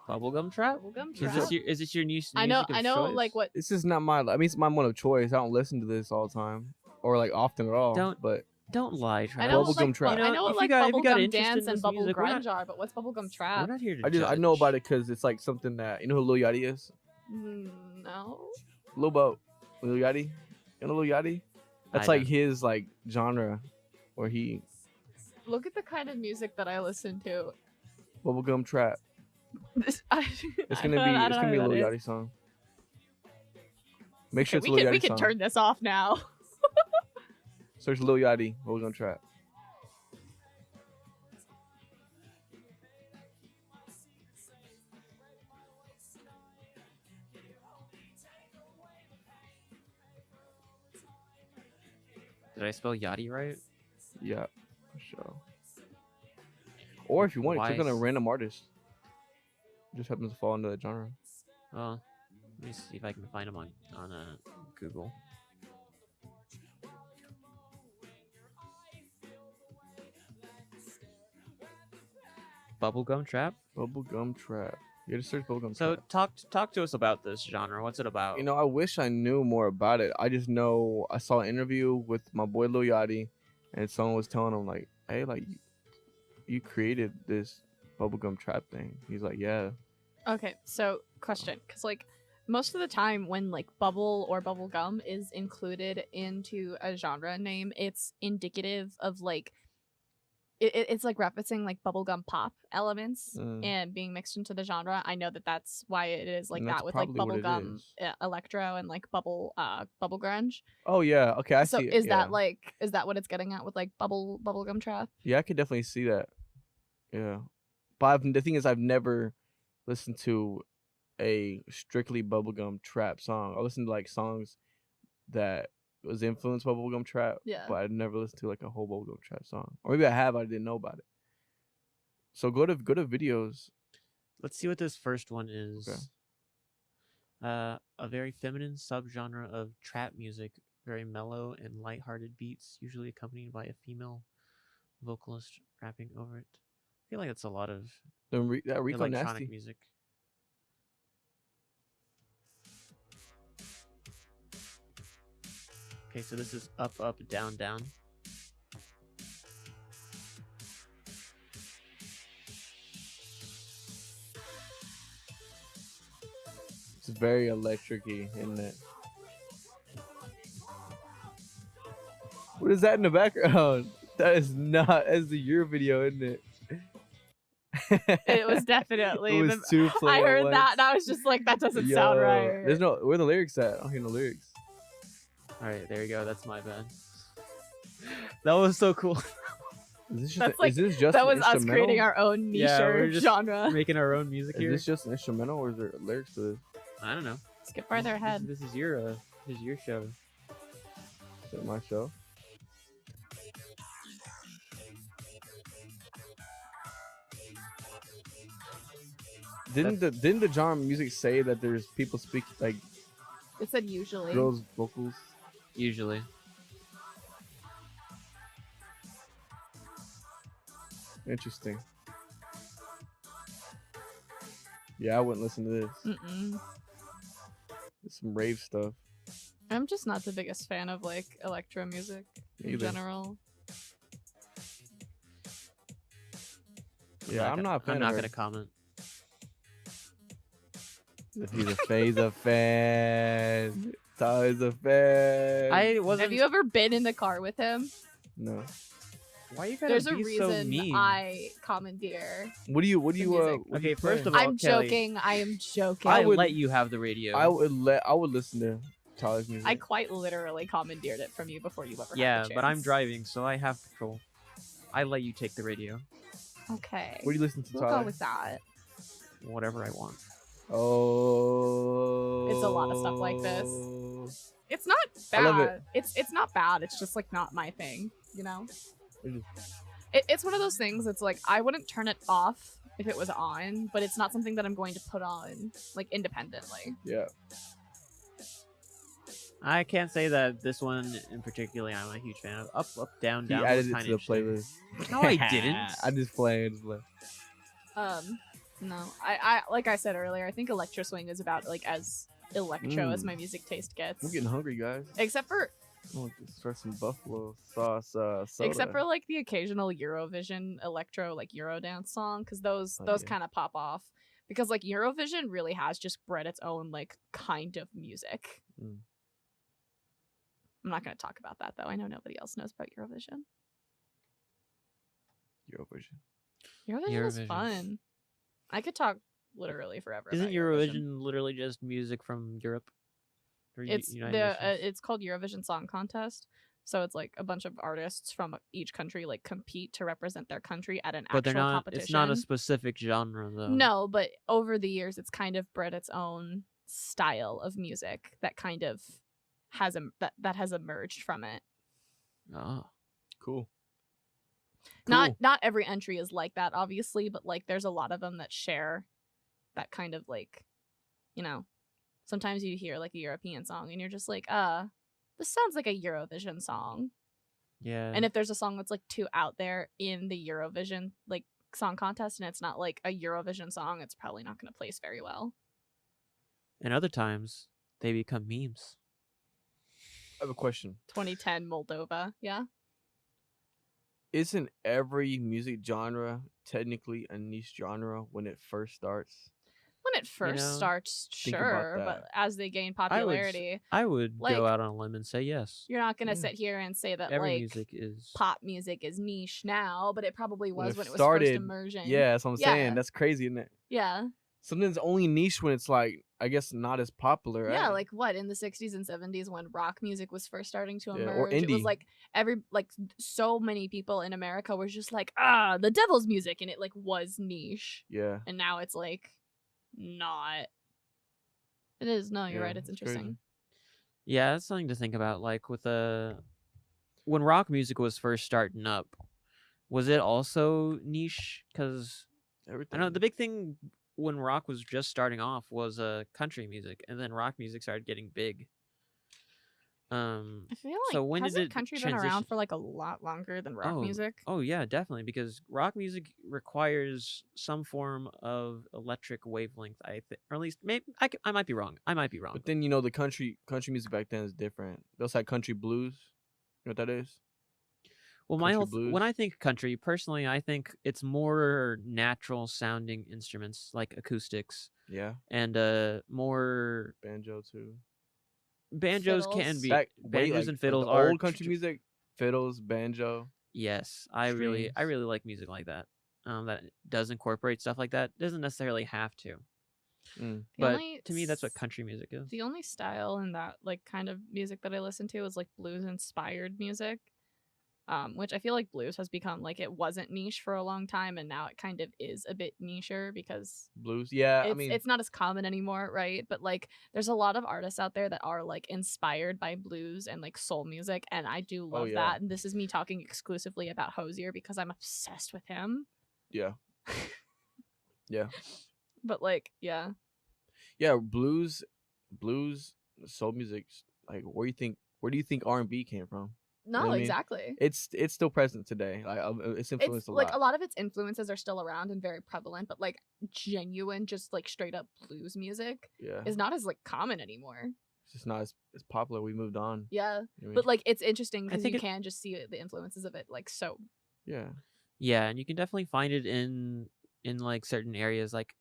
Speaker 1: Bubblegum trap?
Speaker 3: Bubblegum
Speaker 1: Is
Speaker 3: Trap.
Speaker 1: this your new
Speaker 3: I know,
Speaker 1: music of choice?
Speaker 3: like what.
Speaker 2: This is not my. I mean, it's my one of choice. I don't listen to this all the time or like often at all.
Speaker 1: Don't lie,
Speaker 3: I
Speaker 1: Travis.
Speaker 3: know
Speaker 2: Bubblegum
Speaker 3: what, like,
Speaker 2: Trap.
Speaker 3: I know
Speaker 1: You know,
Speaker 3: what
Speaker 1: if
Speaker 3: like
Speaker 1: you got
Speaker 3: bubblegum
Speaker 1: interest
Speaker 3: dance
Speaker 1: in
Speaker 3: and
Speaker 1: this
Speaker 3: bubble
Speaker 1: music, we're
Speaker 3: grunge are, but what's bubblegum
Speaker 1: We're
Speaker 3: trap?
Speaker 1: not here to
Speaker 2: I
Speaker 1: judge.
Speaker 2: know about it because it's like something that you know who Lil Yachty is.
Speaker 3: No.
Speaker 2: Lil Yachty. You know Lil Yachty? That's
Speaker 1: I
Speaker 2: like
Speaker 1: don't.
Speaker 2: his like genre, where he
Speaker 3: Look at the kind of music that I listen to.
Speaker 2: Bubblegum Trap. It's gonna be a Lil Yachty song. Make sure it's a Lil
Speaker 3: we
Speaker 2: Yachty
Speaker 3: can
Speaker 2: song.
Speaker 3: turn this off now.
Speaker 2: Search Lil Yachty Bubblegum Trap.
Speaker 1: Did I spell Yachty right?
Speaker 2: Yeah, for sure. Or if you want, click on a
Speaker 1: Wise.
Speaker 2: random artist. Just happens to fall into that genre.
Speaker 1: Well, let me see if I can find him on Google. Bubblegum trap.
Speaker 2: Bubblegum Trap. You just search Bubblegum
Speaker 1: So
Speaker 2: Trap.
Speaker 1: talk to us about this genre. What's it about?
Speaker 2: You know, I wish I knew more about it. I just know I saw an interview with my boy Lil Yachty, and someone was telling him like, "Hey, like, you created this bubblegum trap thing." He's like, "Yeah."
Speaker 3: Okay, so question, because like most of the time when like bubble or bubble gum is included into a genre name, it's indicative of like it's like referencing like bubblegum pop elements and being mixed into the genre. I know that that's why it is like
Speaker 2: And
Speaker 3: that
Speaker 2: that's
Speaker 3: with like
Speaker 2: probably what it
Speaker 3: bubblegum
Speaker 2: is.
Speaker 3: electro and like bubble grunge.
Speaker 2: Oh yeah. Okay, I
Speaker 3: So
Speaker 2: see.
Speaker 3: is
Speaker 2: yeah.
Speaker 3: that like is that what it's getting at with like bubblegum trap?
Speaker 2: Yeah, I could definitely see that. Yeah, but the thing is, I've never listened to a strictly bubblegum trap song. I listened to like songs that was influenced by bubblegum trap,
Speaker 3: Yeah.
Speaker 2: but I'd never listened to like a whole bubblegum trap song. Or maybe I have, I didn't know about it. So go to videos.
Speaker 1: Let's see what this first one is.
Speaker 2: Okay.
Speaker 1: A very feminine subgenre of trap music, very mellow and lighthearted beats, usually accompanied by a female vocalist rapping over it. I feel like that's a lot of
Speaker 2: That Rico
Speaker 1: electronic
Speaker 2: Nasty.
Speaker 1: music. Okay, so this is up, up, down, down.
Speaker 2: It's very electric-y, isn't it? What is that in the background? That is not. That's the Euro video, isn't it?
Speaker 3: It was definitely
Speaker 2: It was
Speaker 3: the-
Speaker 2: two
Speaker 3: I
Speaker 2: playing at
Speaker 3: heard that
Speaker 2: once.
Speaker 3: and I was just like, that doesn't sound
Speaker 2: Yo,
Speaker 3: right.
Speaker 2: There's no. Where are the lyrics at? I don't hear no lyrics.
Speaker 1: All right, there you go. That's my bad. That was so cool.
Speaker 2: Is this just?
Speaker 3: That's like-
Speaker 2: is this just
Speaker 3: That
Speaker 2: an
Speaker 3: was us
Speaker 2: instrumental?
Speaker 3: creating our own niche
Speaker 1: Yeah, we're just
Speaker 3: genre.
Speaker 1: Making our own music
Speaker 2: Is
Speaker 1: here.
Speaker 2: this just an instrumental, or is there lyrics to this?
Speaker 1: I don't know.
Speaker 3: Skip farther ahead.
Speaker 1: This is your show.
Speaker 2: Is it my show? Didn't the genre music say that there's people speak like
Speaker 3: It said usually.
Speaker 2: girls' vocals?
Speaker 1: Usually.
Speaker 2: Interesting. Yeah, I wouldn't listen to this.
Speaker 3: Mm-mm.
Speaker 2: It's some rave stuff.
Speaker 3: I'm just not the biggest fan of like electro music in
Speaker 2: Either.
Speaker 3: general.
Speaker 2: Yeah, I'm not a fan
Speaker 1: I'm not
Speaker 2: of her.
Speaker 1: gonna comment.
Speaker 2: He's a fan. Tyler's a fan.
Speaker 1: I wasn't.
Speaker 3: Have you ever been in the car with him?
Speaker 2: No.
Speaker 1: Why you gotta
Speaker 3: There's a
Speaker 1: be so
Speaker 3: reason
Speaker 1: mean?
Speaker 3: I commandeer.
Speaker 2: What do you
Speaker 3: music.
Speaker 2: what do
Speaker 1: Okay,
Speaker 2: you
Speaker 1: first
Speaker 2: play?
Speaker 1: of all,
Speaker 3: I'm
Speaker 1: Kelly,
Speaker 3: joking. I am joking.
Speaker 1: I
Speaker 2: would-
Speaker 1: let you have the radio.
Speaker 2: I would listen to Tyler's music.
Speaker 3: I quite literally commandeered it from you before you ever had
Speaker 1: yeah,
Speaker 3: the
Speaker 1: but I'm
Speaker 3: chance.
Speaker 1: driving, so I have control. I let you take the radio.
Speaker 3: Okay.
Speaker 2: What do you listen to,
Speaker 3: We'll
Speaker 2: Tyler?
Speaker 3: go with that.
Speaker 1: Whatever I want.
Speaker 2: Oh.
Speaker 3: It's a lot of stuff like this. It's not
Speaker 2: I love it.
Speaker 3: bad. It's not bad. It's just like not my thing, you know.
Speaker 2: Mhm.
Speaker 3: It's one of those things. It's like I wouldn't turn it off if it was on, but it's not something that I'm going to put on like independently.
Speaker 2: Yeah.
Speaker 1: I can't say that this one in particular I'm a huge fan of. Up, up, down,
Speaker 2: He
Speaker 1: down. was
Speaker 2: added it
Speaker 1: kinda
Speaker 2: to the
Speaker 1: interesting.
Speaker 2: playlist.
Speaker 1: No, I didn't.
Speaker 2: I just playing.
Speaker 3: No, I like I said earlier, I think electro swing is about like as electro as
Speaker 2: Mm.
Speaker 3: my music taste gets.
Speaker 2: I'm getting hungry, guys.
Speaker 3: Except for
Speaker 2: I want to start some buffalo sauce soda.
Speaker 3: except for like the occasional Eurovision electro like Eurodance song, because those
Speaker 2: Oh, yeah.
Speaker 3: kind of pop off. Because like Eurovision really has just bred its own like kind of music.
Speaker 2: Mm.
Speaker 3: I'm not gonna talk about that though. I know nobody else knows about Eurovision.
Speaker 2: Eurovision.
Speaker 3: Eurovision is
Speaker 1: Eurovision.
Speaker 3: fun. I could talk literally forever.
Speaker 1: Isn't
Speaker 3: about
Speaker 1: Eurovision literally just music from Europe? Or
Speaker 3: It's
Speaker 1: United
Speaker 3: the
Speaker 1: Nations?
Speaker 3: it's called Eurovision Song Contest. So it's like a bunch of artists from each country like compete to represent their country at an
Speaker 1: But they're
Speaker 3: actual
Speaker 1: not.
Speaker 3: competition.
Speaker 1: It's not a specific genre though.
Speaker 3: No, but over the years, it's kind of bred its own style of music that kind of has that has emerged from it.
Speaker 1: Oh.
Speaker 2: Cool.
Speaker 3: Not every entry is like that, obviously, but like there's a lot of them that share that kind of like, you know, sometimes you hear like a European song and you're just like, this sounds like a Eurovision song.
Speaker 1: Yeah.
Speaker 3: And if there's a song that's like too out there in the Eurovision like song contest and it's not like a Eurovision song, it's probably not going to place very well.
Speaker 1: And other times they become memes.
Speaker 2: I have a question.
Speaker 3: 2010 Moldova, yeah.
Speaker 2: Isn't every music genre technically a niche genre when it first starts?
Speaker 3: When it first
Speaker 1: know,
Speaker 3: starts,
Speaker 2: think about
Speaker 3: sure,
Speaker 2: that.
Speaker 3: but as they gain
Speaker 1: I would
Speaker 3: popularity,
Speaker 1: I would
Speaker 3: Like,
Speaker 1: go out on a limb and say yes.
Speaker 3: you're not going to
Speaker 2: Yeah.
Speaker 3: sit here and say that
Speaker 1: Every
Speaker 3: like
Speaker 1: music is.
Speaker 3: pop music is niche now, but it probably
Speaker 2: When
Speaker 3: was
Speaker 2: it
Speaker 3: when it was
Speaker 2: started,
Speaker 3: first emerging.
Speaker 2: Yeah, that's what I'm
Speaker 3: Yeah.
Speaker 2: saying. That's crazy, isn't it?
Speaker 3: Yeah.
Speaker 2: Something's only niche when it's like, I guess, not as popular.
Speaker 3: Yeah,
Speaker 2: right?
Speaker 3: like what in the 60s and 70s when rock music was first starting to
Speaker 2: Yeah,
Speaker 3: emerge.
Speaker 2: or
Speaker 3: It was
Speaker 2: indie.
Speaker 3: like so many people in America were just like, the devil's music, and it like was niche.
Speaker 2: Yeah.
Speaker 3: And now it's like not. It is. No, you're
Speaker 2: Yeah,
Speaker 3: right. It's
Speaker 2: it's crazy.
Speaker 3: interesting.
Speaker 1: Yeah, that's something to think about. Like with when rock music was first starting up, was it also niche? Because I
Speaker 2: Everything.
Speaker 1: know the big thing when rock was just starting off was country music, and then rock music started getting big.
Speaker 3: I feel like
Speaker 1: So when did
Speaker 3: hasn't
Speaker 1: it
Speaker 3: country been around
Speaker 1: transition?
Speaker 3: for like a lot longer than rock
Speaker 1: Oh,
Speaker 3: music?
Speaker 1: Oh yeah, definitely. Because rock music requires some form of electric wavelength. I think, or at least maybe I might be wrong. I might be wrong.
Speaker 2: But then you know the country music back then is different. They also had country blues. You know what that is?
Speaker 1: Well, my
Speaker 2: country
Speaker 1: when
Speaker 2: blues.
Speaker 1: I think country, personally, I think it's more natural sounding instruments like acoustics
Speaker 2: Yeah.
Speaker 1: and more
Speaker 2: Banjo too.
Speaker 1: banjos can
Speaker 3: Fiddles.
Speaker 1: be
Speaker 2: Wait,
Speaker 1: banjos
Speaker 2: like
Speaker 1: and fiddles
Speaker 2: the
Speaker 1: are
Speaker 2: old country music. Fiddles, banjo.
Speaker 1: Yes, I really
Speaker 2: strings.
Speaker 1: like music like that. That does incorporate stuff like that. Doesn't necessarily have to,
Speaker 2: Mm.
Speaker 3: The
Speaker 1: but
Speaker 3: only
Speaker 1: to me, that's what country music is.
Speaker 3: The only style in that like kind of music that I listen to is like blues inspired music. Which I feel like blues has become like it wasn't niche for a long time and now it kind of is a bit nicher because
Speaker 2: Blues. Yeah. I mean,
Speaker 3: it's not as common anymore, right? But like there's a lot of artists out there that are like inspired by blues and like soul music and I do love
Speaker 2: yeah.
Speaker 3: that. And this is me talking exclusively about Hosier because I'm obsessed with him.
Speaker 2: yeah. Yeah.
Speaker 3: But like, yeah.
Speaker 2: Yeah. Blues, soul music. Like, where do you think R&B came from?
Speaker 3: No,
Speaker 2: what I mean?
Speaker 3: exactly.
Speaker 2: It's still present today. Like, it's influenced
Speaker 3: It's
Speaker 2: a
Speaker 3: like
Speaker 2: lot.
Speaker 3: a lot of its influences are still around and very prevalent, but like genuine, just like straight up blues music
Speaker 2: Yeah.
Speaker 3: is not as like common anymore.
Speaker 2: It's just not as popular. We moved on.
Speaker 3: Yeah,
Speaker 2: You know what I mean?
Speaker 3: but like it's interesting
Speaker 1: I
Speaker 3: because
Speaker 1: think
Speaker 3: you
Speaker 1: it-
Speaker 3: can just see the influences of it. Like so,
Speaker 2: yeah.
Speaker 1: Yeah, and you can definitely find it in like certain areas, like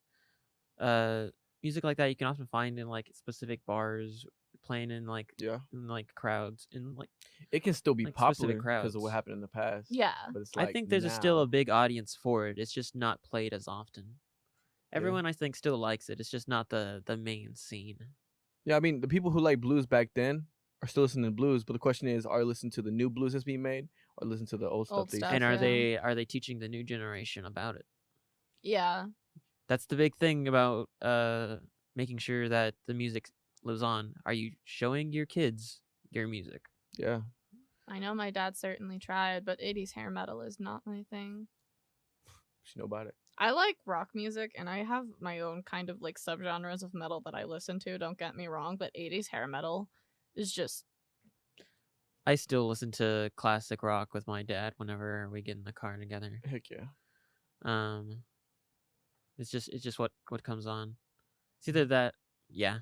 Speaker 1: music like that. You can often find in like specific bars, playing in like crowds, in like.
Speaker 2: It can still be
Speaker 1: like, specific
Speaker 2: popular because of what
Speaker 1: crowds.
Speaker 2: happened in the past.
Speaker 3: yeah.
Speaker 2: But it's
Speaker 1: I
Speaker 2: like
Speaker 1: think there's still a
Speaker 2: now-
Speaker 1: big audience for it. It's just not played as often. Everyone, I think, still likes it. It's just not the main scene.
Speaker 2: Yeah, I mean, the people who like blues back then are still listening to blues, but the question is, are you listening to the new blues that's being made or listen to the old stuff?
Speaker 3: Old
Speaker 2: they
Speaker 3: stuff.
Speaker 1: And
Speaker 3: yeah.
Speaker 1: are they teaching the new generation about it?
Speaker 3: Yeah.
Speaker 1: That's the big thing about making sure that the music lives on. Are you showing your kids your music?
Speaker 2: Yeah.
Speaker 3: I know my dad certainly tried, but 80s hair metal is not my thing.
Speaker 2: You know about it.
Speaker 3: I like rock music, and I have my own kind of like subgenres of metal that I listen to. Don't get me wrong, but 80s hair metal is just
Speaker 1: I still listen to classic rock with my dad whenever we get in the car together.
Speaker 2: Heck yeah.
Speaker 1: It's just what comes on. It's either that, yeah.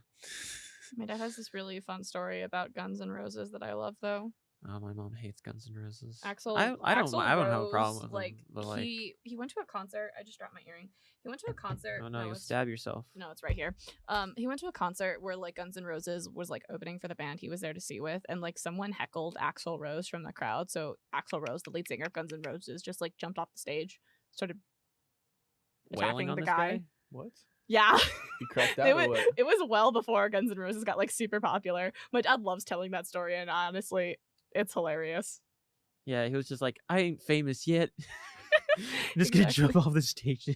Speaker 3: my dad has this really fun story about Guns N' Roses that I love though.
Speaker 1: Oh, my mom hates Guns N' Roses.
Speaker 3: Axl,
Speaker 1: I don't
Speaker 3: Axl
Speaker 1: have a
Speaker 3: Rose,
Speaker 1: problem with
Speaker 3: like
Speaker 1: them, but like,
Speaker 3: he went to a concert. I just dropped my earring. He went to a concert.
Speaker 1: oh no, you'll
Speaker 3: it's-
Speaker 1: stab yourself.
Speaker 3: No, it's right here. He went to a concert where like Guns N' Roses was like opening for the band he was there to see with, and like someone heckled Axl Rose from the crowd. So Axl Rose, the lead singer of Guns N' Roses, just like jumped off the stage, started
Speaker 1: Wailing
Speaker 3: attacking
Speaker 1: on
Speaker 3: the
Speaker 1: this
Speaker 3: guy.
Speaker 2: What?
Speaker 3: Yeah.
Speaker 2: You cracked out
Speaker 3: it,
Speaker 2: or
Speaker 3: was,
Speaker 2: what?
Speaker 3: it was well before Guns N' Roses got like super popular. My dad loves telling that story, and honestly, it's hilarious.
Speaker 1: Yeah, he was just like, I ain't famous yet. I'm just gonna jump
Speaker 3: Exactly.
Speaker 1: off the stage.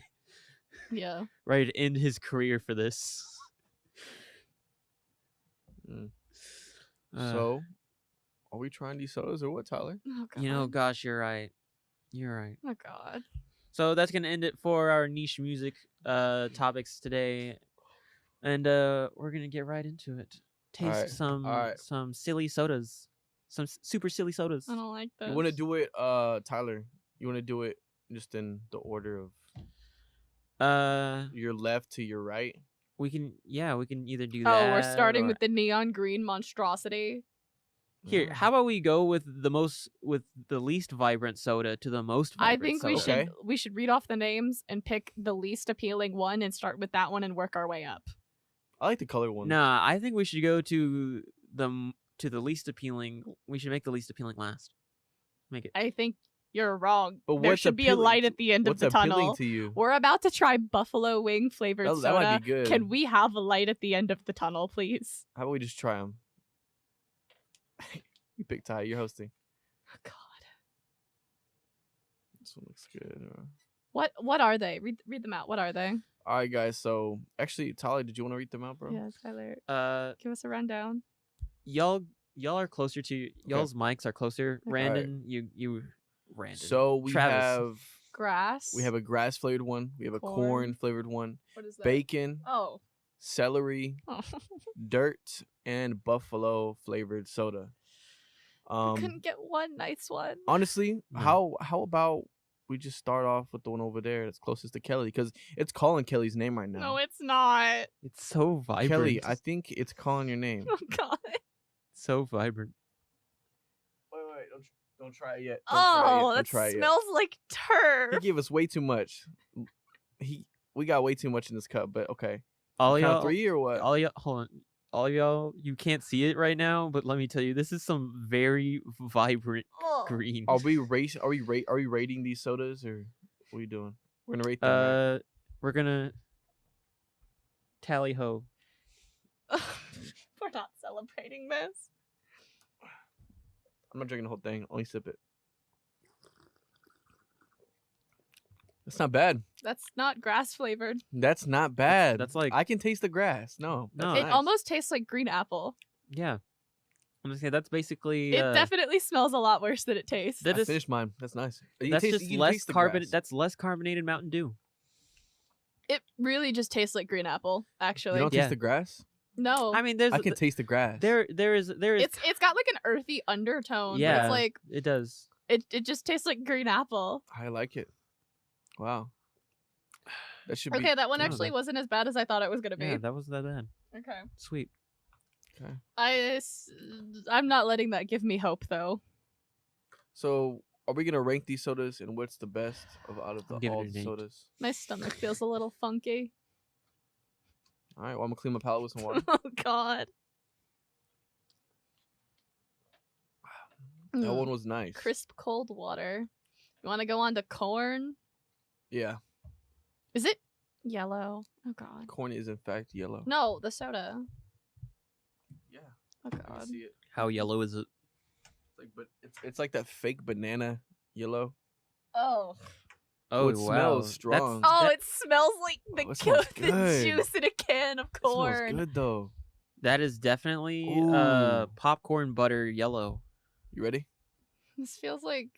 Speaker 3: Yeah.
Speaker 1: Ready to end his career for this.
Speaker 2: Mm.
Speaker 1: Uh,
Speaker 2: So, are we trying these sodas or what, Tyler?
Speaker 3: Oh god.
Speaker 1: you know, gosh, you're right. You're right.
Speaker 3: Oh god.
Speaker 1: So that's gonna end it for our niche music topics today, and we're gonna get right into it. Taste
Speaker 2: alright.
Speaker 1: some silly sodas, some super silly sodas.
Speaker 3: I don't like this.
Speaker 2: You want to do it, Tyler? You want to do it just in the order of your left to your right?
Speaker 1: We can either do
Speaker 3: Oh,
Speaker 1: that.
Speaker 3: we're starting
Speaker 1: or-
Speaker 3: with the neon green monstrosity.
Speaker 1: Here.
Speaker 2: Yeah.
Speaker 1: How about we go with the least vibrant soda to the most
Speaker 3: I
Speaker 1: vibrant
Speaker 3: think
Speaker 1: soda.
Speaker 2: Okay.
Speaker 3: we should read off the names and pick the least appealing one and start with that one and work our way up.
Speaker 2: I like the color one.
Speaker 1: Nah, I think we should go to the least appealing. We should make the least appealing last. Make it.
Speaker 3: I think you're wrong.
Speaker 2: But
Speaker 3: there
Speaker 2: what's
Speaker 3: should be a
Speaker 2: appealing
Speaker 3: light
Speaker 2: to-
Speaker 3: at the end of
Speaker 2: What's
Speaker 3: the
Speaker 2: appealing
Speaker 3: tunnel.
Speaker 2: to you?
Speaker 3: We're about to try buffalo wing flavored
Speaker 2: That
Speaker 3: soda.
Speaker 2: might be good.
Speaker 3: Can we have a light at the end of the tunnel, please?
Speaker 2: How about we just try them? You pick Ty. You're hosting.
Speaker 3: Oh, God.
Speaker 2: This one looks good.
Speaker 3: What are they? Read them out. What are they?
Speaker 2: All right, guys. So, actually, Tyler, did you want to read them out, bro?
Speaker 3: Yeah, Tyler,
Speaker 1: Uh,
Speaker 3: give us a rundown.
Speaker 1: y'all are closer to y'all's mics are closer.
Speaker 3: Okay.
Speaker 1: Randon, you Randon.
Speaker 2: So we
Speaker 1: Travis.
Speaker 2: have
Speaker 3: Grass.
Speaker 2: a grass flavored one. We have a
Speaker 3: Corn.
Speaker 2: corn flavored one.
Speaker 3: What is that?
Speaker 2: Bacon,
Speaker 3: Oh.
Speaker 2: celery,
Speaker 3: Oh.
Speaker 2: dirt, and buffalo flavored soda.
Speaker 3: We couldn't get one nice one.
Speaker 2: Honestly,
Speaker 1: No.
Speaker 2: how about we just start off with the one over there that's closest to Kelly, because it's calling Kelly's name right now.
Speaker 3: No, it's not.
Speaker 1: It's so vibrant.
Speaker 2: Kelly, I think it's calling your name.
Speaker 3: Oh God.
Speaker 1: so vibrant.
Speaker 2: Wait, don't try it yet.
Speaker 3: Oh, that
Speaker 2: try it yet.
Speaker 3: smells like
Speaker 2: He
Speaker 3: turf.
Speaker 2: gave us way too much. We got way too much in this cup, but okay.
Speaker 1: All
Speaker 2: Count
Speaker 1: y'all,
Speaker 2: 3 or what?
Speaker 1: all y'all, hold on. All y'all, you can't see it right now, but let me tell you, this is some very vibrant
Speaker 3: Oh.
Speaker 1: green.
Speaker 2: Are we rating these sodas, or what are you doing? We're gonna rate them. Right?
Speaker 1: We're gonna tally ho.
Speaker 3: We're not celebrating this.
Speaker 2: I'm not drinking the whole thing. Only sip it. That's not bad.
Speaker 3: That's not grass flavored.
Speaker 2: That's not bad.
Speaker 1: that's like-
Speaker 2: I can taste the grass. No,
Speaker 1: No,
Speaker 2: that's
Speaker 3: It
Speaker 2: nice.
Speaker 3: almost tastes like green apple.
Speaker 1: Yeah, I'm just saying that's basically.
Speaker 3: It definitely smells a lot worse than it tastes.
Speaker 1: That
Speaker 2: I
Speaker 1: is-
Speaker 2: finished mine. That's nice. You
Speaker 1: That's
Speaker 2: taste-
Speaker 1: just
Speaker 2: you can
Speaker 1: less
Speaker 2: taste the
Speaker 1: carbonated.
Speaker 2: grass.
Speaker 1: That's less carbonated Mountain Dew.
Speaker 3: It really just tastes like green apple,
Speaker 2: You
Speaker 3: actually.
Speaker 2: don't
Speaker 1: Yeah.
Speaker 2: taste the grass.
Speaker 3: No.
Speaker 1: I mean, there's
Speaker 2: I can taste the grass.
Speaker 1: there is
Speaker 3: it's got like an earthy undertone. But
Speaker 1: Yeah.
Speaker 3: it's like
Speaker 1: it does.
Speaker 3: it just tastes like green apple.
Speaker 2: I like it. Wow. That should be
Speaker 3: Okay, that one
Speaker 1: no,
Speaker 3: actually
Speaker 1: that-
Speaker 3: wasn't as bad as I thought it was gonna be.
Speaker 1: Yeah, that wasn't that bad.
Speaker 3: Okay.
Speaker 1: Sweet.
Speaker 3: I'm not letting that give me hope though.
Speaker 2: So, are we gonna rank these sodas and what's the best out of
Speaker 1: I'll give it
Speaker 2: all
Speaker 1: an
Speaker 2: the
Speaker 1: 8.
Speaker 2: sodas?
Speaker 3: My stomach feels a little funky.
Speaker 2: All right. Well, I'm gonna clean my palate with some water.
Speaker 3: Oh God.
Speaker 2: That
Speaker 3: Mm,
Speaker 2: one was nice.
Speaker 3: crisp cold water. You want to go on to corn?
Speaker 2: Yeah.
Speaker 3: Is it yellow? Oh God.
Speaker 2: Corn is in fact yellow.
Speaker 3: No, the soda.
Speaker 2: Yeah.
Speaker 3: Oh
Speaker 2: I can
Speaker 3: God.
Speaker 2: see it.
Speaker 1: How yellow is it?
Speaker 2: It's like that fake banana yellow.
Speaker 3: Oh.
Speaker 1: Oh,
Speaker 2: it
Speaker 1: wow.
Speaker 2: smells strong.
Speaker 3: Oh,
Speaker 1: that-
Speaker 3: it smells like
Speaker 2: Oh, it smells
Speaker 3: the
Speaker 2: good.
Speaker 3: juice in a can of
Speaker 2: It smells
Speaker 3: corn.
Speaker 2: good though.
Speaker 1: That is definitely
Speaker 2: Ooh.
Speaker 1: popcorn butter yellow.
Speaker 2: You ready?
Speaker 3: This feels like.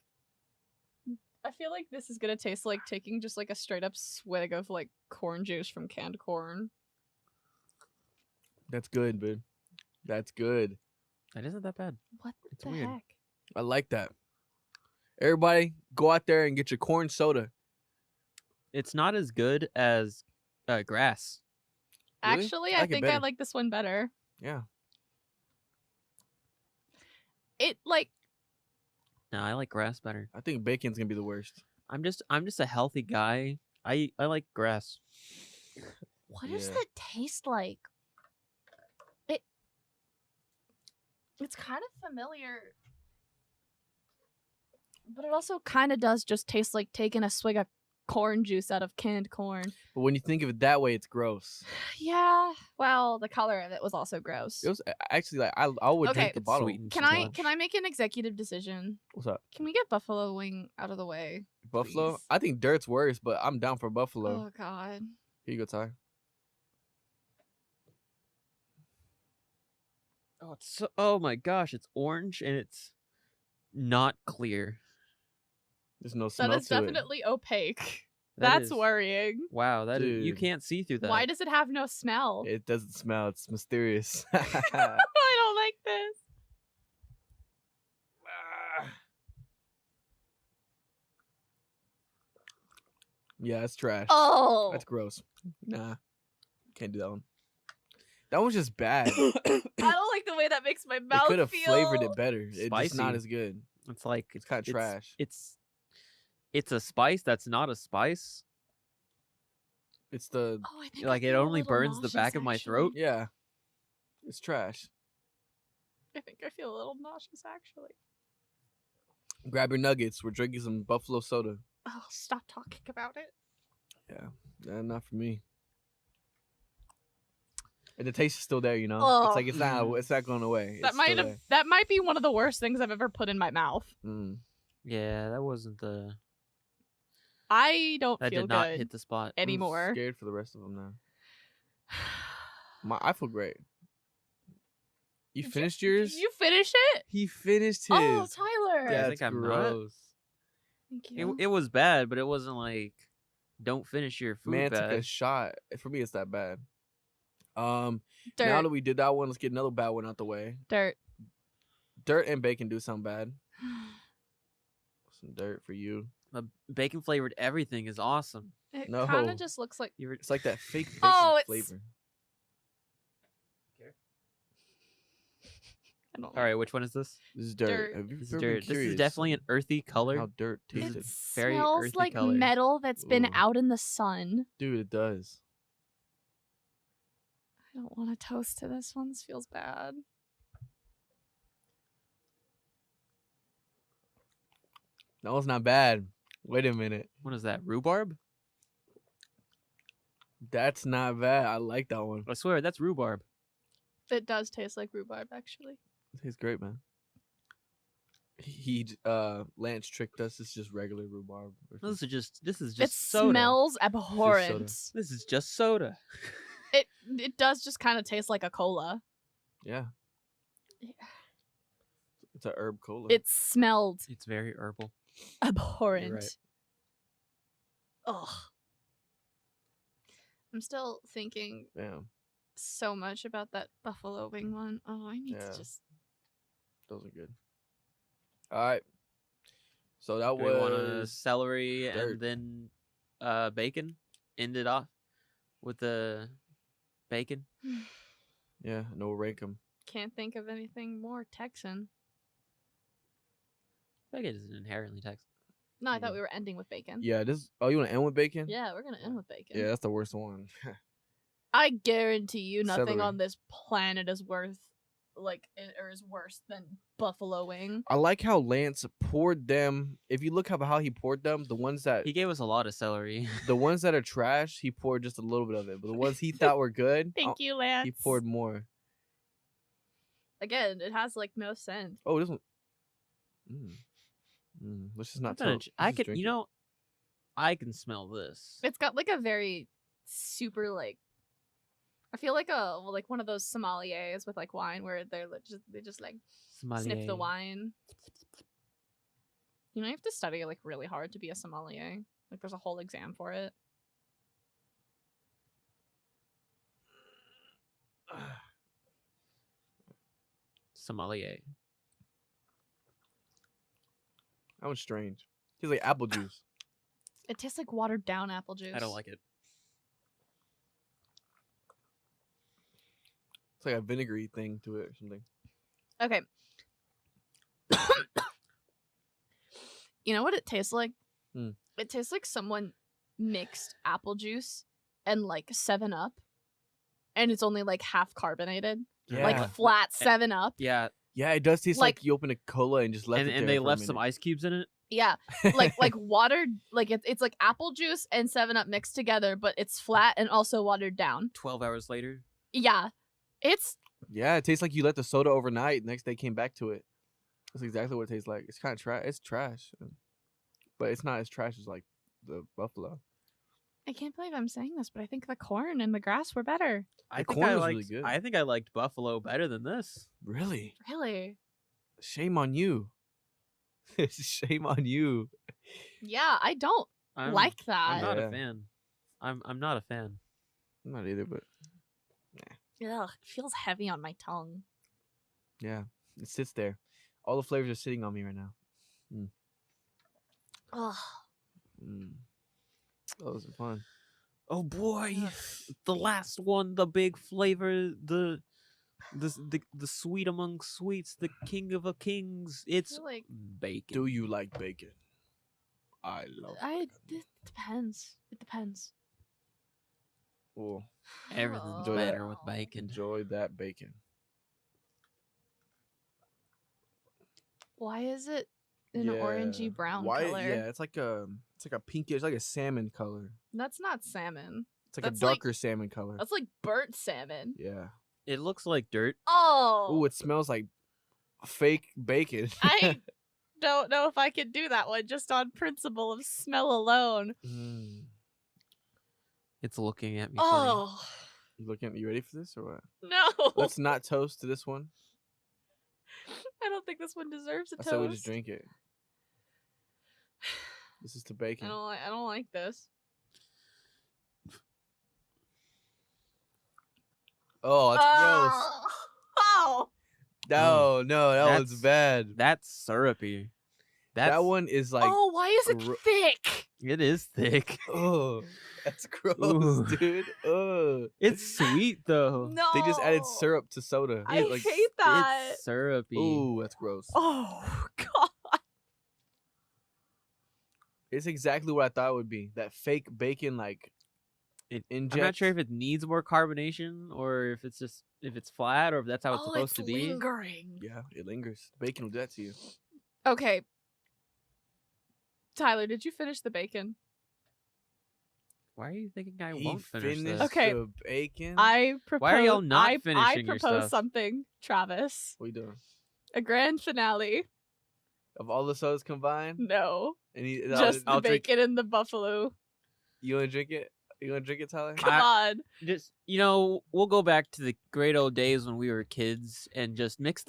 Speaker 3: I feel like this is gonna taste like taking just like a straight up swig of like corn juice from canned corn.
Speaker 2: That's good, dude. That's good.
Speaker 1: That isn't that bad.
Speaker 3: What
Speaker 1: It's
Speaker 3: the
Speaker 1: weird.
Speaker 3: heck?
Speaker 2: I like that. Everybody, go out there and get your corn soda.
Speaker 1: It's not as good as grass.
Speaker 2: Really?
Speaker 3: Actually,
Speaker 2: I
Speaker 3: I
Speaker 2: like it
Speaker 3: think I
Speaker 2: better.
Speaker 3: like this one better.
Speaker 2: Yeah.
Speaker 3: It like
Speaker 1: No, I like grass better.
Speaker 2: I think bacon's gonna be the worst.
Speaker 1: I'm just a healthy guy. I like grass.
Speaker 3: what does
Speaker 2: Yeah.
Speaker 3: that taste like? It's kind of familiar, but it also kind of does just taste like taking a swig of corn juice out of canned corn.
Speaker 2: But when you think of it that way, it's gross.
Speaker 3: Yeah, well, the color of it was also gross.
Speaker 2: It was actually like I would
Speaker 3: Okay.
Speaker 2: drink the
Speaker 1: It's
Speaker 2: bottle.
Speaker 1: sweet and
Speaker 3: Can
Speaker 1: so
Speaker 3: I
Speaker 1: much.
Speaker 3: can I make an executive decision?
Speaker 2: What's up?
Speaker 3: Can we get buffalo wing out of the way?
Speaker 2: Buffalo?
Speaker 3: Please.
Speaker 2: I think dirt's worse, but I'm down for buffalo.
Speaker 3: Oh God.
Speaker 2: Here you go, Ty.
Speaker 1: Oh, it's so, oh my gosh, it's orange and it's not clear.
Speaker 2: There's no
Speaker 3: That
Speaker 2: smell
Speaker 3: is
Speaker 2: to it.
Speaker 3: definitely opaque.
Speaker 1: That
Speaker 3: That's
Speaker 1: is-
Speaker 3: worrying.
Speaker 1: Wow, that is, you
Speaker 2: Dude.
Speaker 1: can't see through that.
Speaker 3: Why does it have no smell?
Speaker 2: It doesn't smell. It's mysterious.
Speaker 3: I don't like this.
Speaker 2: Yeah, it's trash.
Speaker 3: Oh.
Speaker 2: That's gross. Nah, can't do that one. That one's just bad.
Speaker 3: I don't like the way that makes my
Speaker 2: They
Speaker 3: mouth
Speaker 2: could have
Speaker 3: feel.
Speaker 2: flavored it better. It's just not
Speaker 1: Spicy.
Speaker 2: as good.
Speaker 1: It's like
Speaker 2: It's kinda trash.
Speaker 1: It's a spice that's not a spice.
Speaker 2: It's the
Speaker 3: Oh, I think
Speaker 1: Like
Speaker 3: I
Speaker 1: it
Speaker 3: feel a
Speaker 1: only
Speaker 3: little
Speaker 1: burns the back
Speaker 3: nauseous,
Speaker 1: of my
Speaker 3: actually.
Speaker 1: throat.
Speaker 2: yeah. It's trash.
Speaker 3: I think I feel a little nauseous actually.
Speaker 2: Grab your nuggets. We're drinking some buffalo soda.
Speaker 3: Oh, stop talking about it.
Speaker 2: Yeah, not for me. And the taste is still there, you know.
Speaker 3: Oh.
Speaker 2: It's like it's not going away.
Speaker 3: That
Speaker 2: It's
Speaker 3: might
Speaker 2: still
Speaker 3: have that might be one of the worst things I've ever put in my mouth.
Speaker 2: there. Mm.
Speaker 1: Yeah, that wasn't the.
Speaker 3: I don't
Speaker 1: That
Speaker 3: feel
Speaker 1: did not
Speaker 3: good
Speaker 1: hit the spot.
Speaker 2: I'm
Speaker 3: anymore.
Speaker 2: scared for the rest of them now. I feel great. You
Speaker 3: Did
Speaker 2: finished yours?
Speaker 3: You finish it?
Speaker 2: He finished his.
Speaker 3: Oh, Tyler.
Speaker 1: Yeah, I
Speaker 2: That's
Speaker 1: think I'm not.
Speaker 2: gross.
Speaker 3: Thank
Speaker 1: It,
Speaker 3: you.
Speaker 1: it was bad, but it wasn't like don't finish your food
Speaker 2: Man took
Speaker 1: bad.
Speaker 2: a shot. For me, it's that bad. Now
Speaker 3: Dirt.
Speaker 2: that we did that one, let's get another bad one out the way.
Speaker 3: Dirt.
Speaker 2: Dirt and bacon do sound bad. Some dirt for you.
Speaker 1: Bacon flavored everything is awesome.
Speaker 3: It
Speaker 2: No.
Speaker 3: kind of just looks like.
Speaker 1: You're,
Speaker 2: It's like that fake bacon
Speaker 3: Oh, it's-
Speaker 2: flavor.
Speaker 3: I don't
Speaker 1: all right, which one is this?
Speaker 2: This is dirt.
Speaker 3: Dirt.
Speaker 2: Have you
Speaker 1: This is
Speaker 2: ever been
Speaker 1: dirt. This is
Speaker 2: curious
Speaker 1: definitely an earthy color.
Speaker 2: how dirt
Speaker 1: This
Speaker 2: tasted?
Speaker 3: It
Speaker 1: is very
Speaker 3: smells
Speaker 1: earthy
Speaker 3: like
Speaker 1: color.
Speaker 3: metal that's been
Speaker 2: Ooh.
Speaker 3: out in the sun.
Speaker 2: Dude, it does.
Speaker 3: I don't want to toast to this one. This feels bad.
Speaker 2: That was not bad. Wait a minute.
Speaker 1: What is that? Rhubarb?
Speaker 2: That's not bad. I like that one.
Speaker 1: I swear that's rhubarb.
Speaker 3: It does taste like rhubarb, actually.
Speaker 2: It tastes great, man. Lance tricked us. It's just regular rhubarb. or
Speaker 1: This
Speaker 2: something.
Speaker 1: is just
Speaker 3: It
Speaker 1: soda.
Speaker 3: smells abhorrent.
Speaker 1: This is just soda.
Speaker 3: It does just kind of taste like a cola.
Speaker 2: Yeah.
Speaker 3: Yeah.
Speaker 2: It's a herb cola.
Speaker 3: It smelled
Speaker 1: It's very herbal.
Speaker 3: abhorrent.
Speaker 2: right.
Speaker 3: Ugh. I'm still thinking
Speaker 2: Damn.
Speaker 3: so much about that buffalo wing one. Oh, I need
Speaker 2: Yeah.
Speaker 3: to just.
Speaker 2: Those are good. All right. So that
Speaker 1: Do we want a
Speaker 2: was
Speaker 1: celery
Speaker 2: dirt.
Speaker 1: and then bacon? End it off with the bacon.
Speaker 2: yeah. No, rank them.
Speaker 3: Can't think of anything more Texan.
Speaker 1: Bacon isn't inherently Texan.
Speaker 3: No, I thought
Speaker 2: Yeah.
Speaker 3: we were ending with bacon.
Speaker 2: Yeah. This. Oh, you want to end with bacon?
Speaker 3: Yeah, we're gonna end with bacon.
Speaker 2: Yeah, that's the worst one.
Speaker 3: I guarantee you nothing
Speaker 2: Celery.
Speaker 3: on this planet is worth or is worse than buffalo wing.
Speaker 2: I like how Lance poured them. If you look how he poured them, the ones that
Speaker 1: He gave us a lot of celery.
Speaker 2: the ones that are trash, he poured just a little bit of it. But the ones he thought were good,
Speaker 3: Thank you, Lance.
Speaker 2: he poured more.
Speaker 3: Again, it has like no scent.
Speaker 2: Oh, this one. Let's just not
Speaker 1: I'm gonna
Speaker 2: tell.
Speaker 1: ch- I could, I can smell this.
Speaker 3: It's got like a very super like I feel like one of those sommeliers with like wine where they just like sniff the
Speaker 1: Sommelier.
Speaker 3: wine. You know, you have to study like really hard to be a sommelier. Like there's a whole exam for it.
Speaker 1: Sommelier.
Speaker 2: That was strange. Tastes like apple juice.
Speaker 3: It tastes like watered down apple juice.
Speaker 1: I don't like it.
Speaker 2: It's like a vinegary thing to it or something.
Speaker 3: Okay. You know what it tastes like?
Speaker 2: Hmm.
Speaker 3: It tastes like someone mixed apple juice and like 7-Up, and it's only like half carbonated,
Speaker 2: Yeah.
Speaker 3: like flat 7-Up.
Speaker 1: Yeah,
Speaker 2: Yeah, it does taste like,
Speaker 3: Like-
Speaker 2: you open a cola and just left it there
Speaker 1: and they
Speaker 2: for a
Speaker 1: left some
Speaker 2: minute.
Speaker 1: ice cubes in it.
Speaker 3: Yeah, like watered, like it's like apple juice and 7-Up mixed together, but it's flat and also watered down.
Speaker 1: 12 hours later.
Speaker 3: Yeah, it's
Speaker 2: Yeah, it tastes like you let the soda overnight. Next day came back to it. That's exactly what it tastes like. It's kind of trash. It's trash, but it's not as trash as like the buffalo.
Speaker 3: I can't believe I'm saying this, but I think the corn and the grass were better.
Speaker 1: I
Speaker 2: The
Speaker 1: think
Speaker 2: corn
Speaker 1: I
Speaker 2: was
Speaker 1: liked.
Speaker 2: really good.
Speaker 1: I think I liked Buffalo better than this.
Speaker 2: Really?
Speaker 3: Really?
Speaker 2: Shame on you. Shame on you.
Speaker 3: Yeah, I don't
Speaker 1: I'm,
Speaker 3: like
Speaker 1: I'm
Speaker 3: that.
Speaker 1: not
Speaker 2: Yeah.
Speaker 1: a fan. I'm not a fan.
Speaker 2: I'm not either, but
Speaker 3: Ugh, it feels heavy on my tongue.
Speaker 2: yeah, it sits there. All the flavors are sitting on me right now.
Speaker 3: Ugh.
Speaker 2: Those are fun.
Speaker 1: Oh boy,
Speaker 3: Ugh.
Speaker 1: the last one, the big flavor, the sweet among sweets, the king of a kings.
Speaker 3: I
Speaker 1: It's
Speaker 3: feel like
Speaker 1: bacon.
Speaker 2: Do you like bacon? I love
Speaker 3: it
Speaker 2: bacon.
Speaker 3: depends. It depends.
Speaker 2: Well,
Speaker 1: Everything's
Speaker 2: Enjoy that.
Speaker 1: better with bacon.
Speaker 2: enjoy that bacon.
Speaker 3: Why is it an orangey brown
Speaker 2: Why?
Speaker 3: color?
Speaker 2: Yeah, it's like a pinkish, it's like a salmon color.
Speaker 3: That's not salmon.
Speaker 2: It's like
Speaker 3: That's
Speaker 2: a
Speaker 3: like-
Speaker 2: darker salmon color.
Speaker 3: That's like burnt salmon.
Speaker 2: Yeah.
Speaker 1: It looks like dirt.
Speaker 3: Oh,
Speaker 2: Oh, it smells like fake bacon.
Speaker 3: I don't know if I could do that one just on principle of smell alone.
Speaker 2: Mm.
Speaker 1: It's looking at me funny.
Speaker 3: Oh
Speaker 2: You ready for this or what?
Speaker 3: no!
Speaker 2: Let's not toast to this one.
Speaker 3: I don't think this one deserves a
Speaker 2: I
Speaker 3: toast.
Speaker 2: said we just drink it. This is to bacon.
Speaker 3: I don't like this.
Speaker 2: Oh, that's gross.
Speaker 3: Oh,
Speaker 2: No, that one's
Speaker 1: That's-
Speaker 2: bad.
Speaker 1: That's syrupy.
Speaker 2: That one is like,
Speaker 3: oh, why is it
Speaker 2: gro-
Speaker 3: thick?
Speaker 1: It is thick.
Speaker 2: oh, that's gross,
Speaker 1: Ooh.
Speaker 2: dude. Ugh.
Speaker 1: It's sweet though.
Speaker 3: No,
Speaker 2: They just added syrup to soda.
Speaker 3: I
Speaker 2: Like,
Speaker 3: hate that.
Speaker 1: It's syrupy.
Speaker 2: ooh, that's gross.
Speaker 3: Oh God.
Speaker 2: It's exactly what I thought it would be. That fake bacon, like,
Speaker 1: It-
Speaker 2: inject.
Speaker 1: I'm not sure if it needs more carbonation or if it's flat or if that's how it's
Speaker 3: Oh,
Speaker 1: supposed to be.
Speaker 3: lingering.
Speaker 2: Yeah, it lingers. Bacon will do that to you.
Speaker 3: Okay. Tyler, did you finish the bacon?
Speaker 1: Why are you thinking I
Speaker 2: He
Speaker 1: won't finish
Speaker 2: finished
Speaker 1: this?
Speaker 3: Okay.
Speaker 2: the bacon.
Speaker 3: I propose.
Speaker 1: Why are y'all not
Speaker 3: I
Speaker 1: finishing your
Speaker 3: propose
Speaker 1: stuff?
Speaker 3: something, Travis.
Speaker 2: What you doing?
Speaker 3: A grand finale.
Speaker 2: Of all the sodas combined,
Speaker 3: No,
Speaker 2: and
Speaker 3: just
Speaker 1: I'll
Speaker 3: the
Speaker 1: drink-
Speaker 3: bacon and the buffalo.
Speaker 2: you want to drink it? You want to drink it, Tyler?
Speaker 3: Come
Speaker 1: I-
Speaker 3: on.
Speaker 1: Just we'll go back to the great old days when we were kids and just mix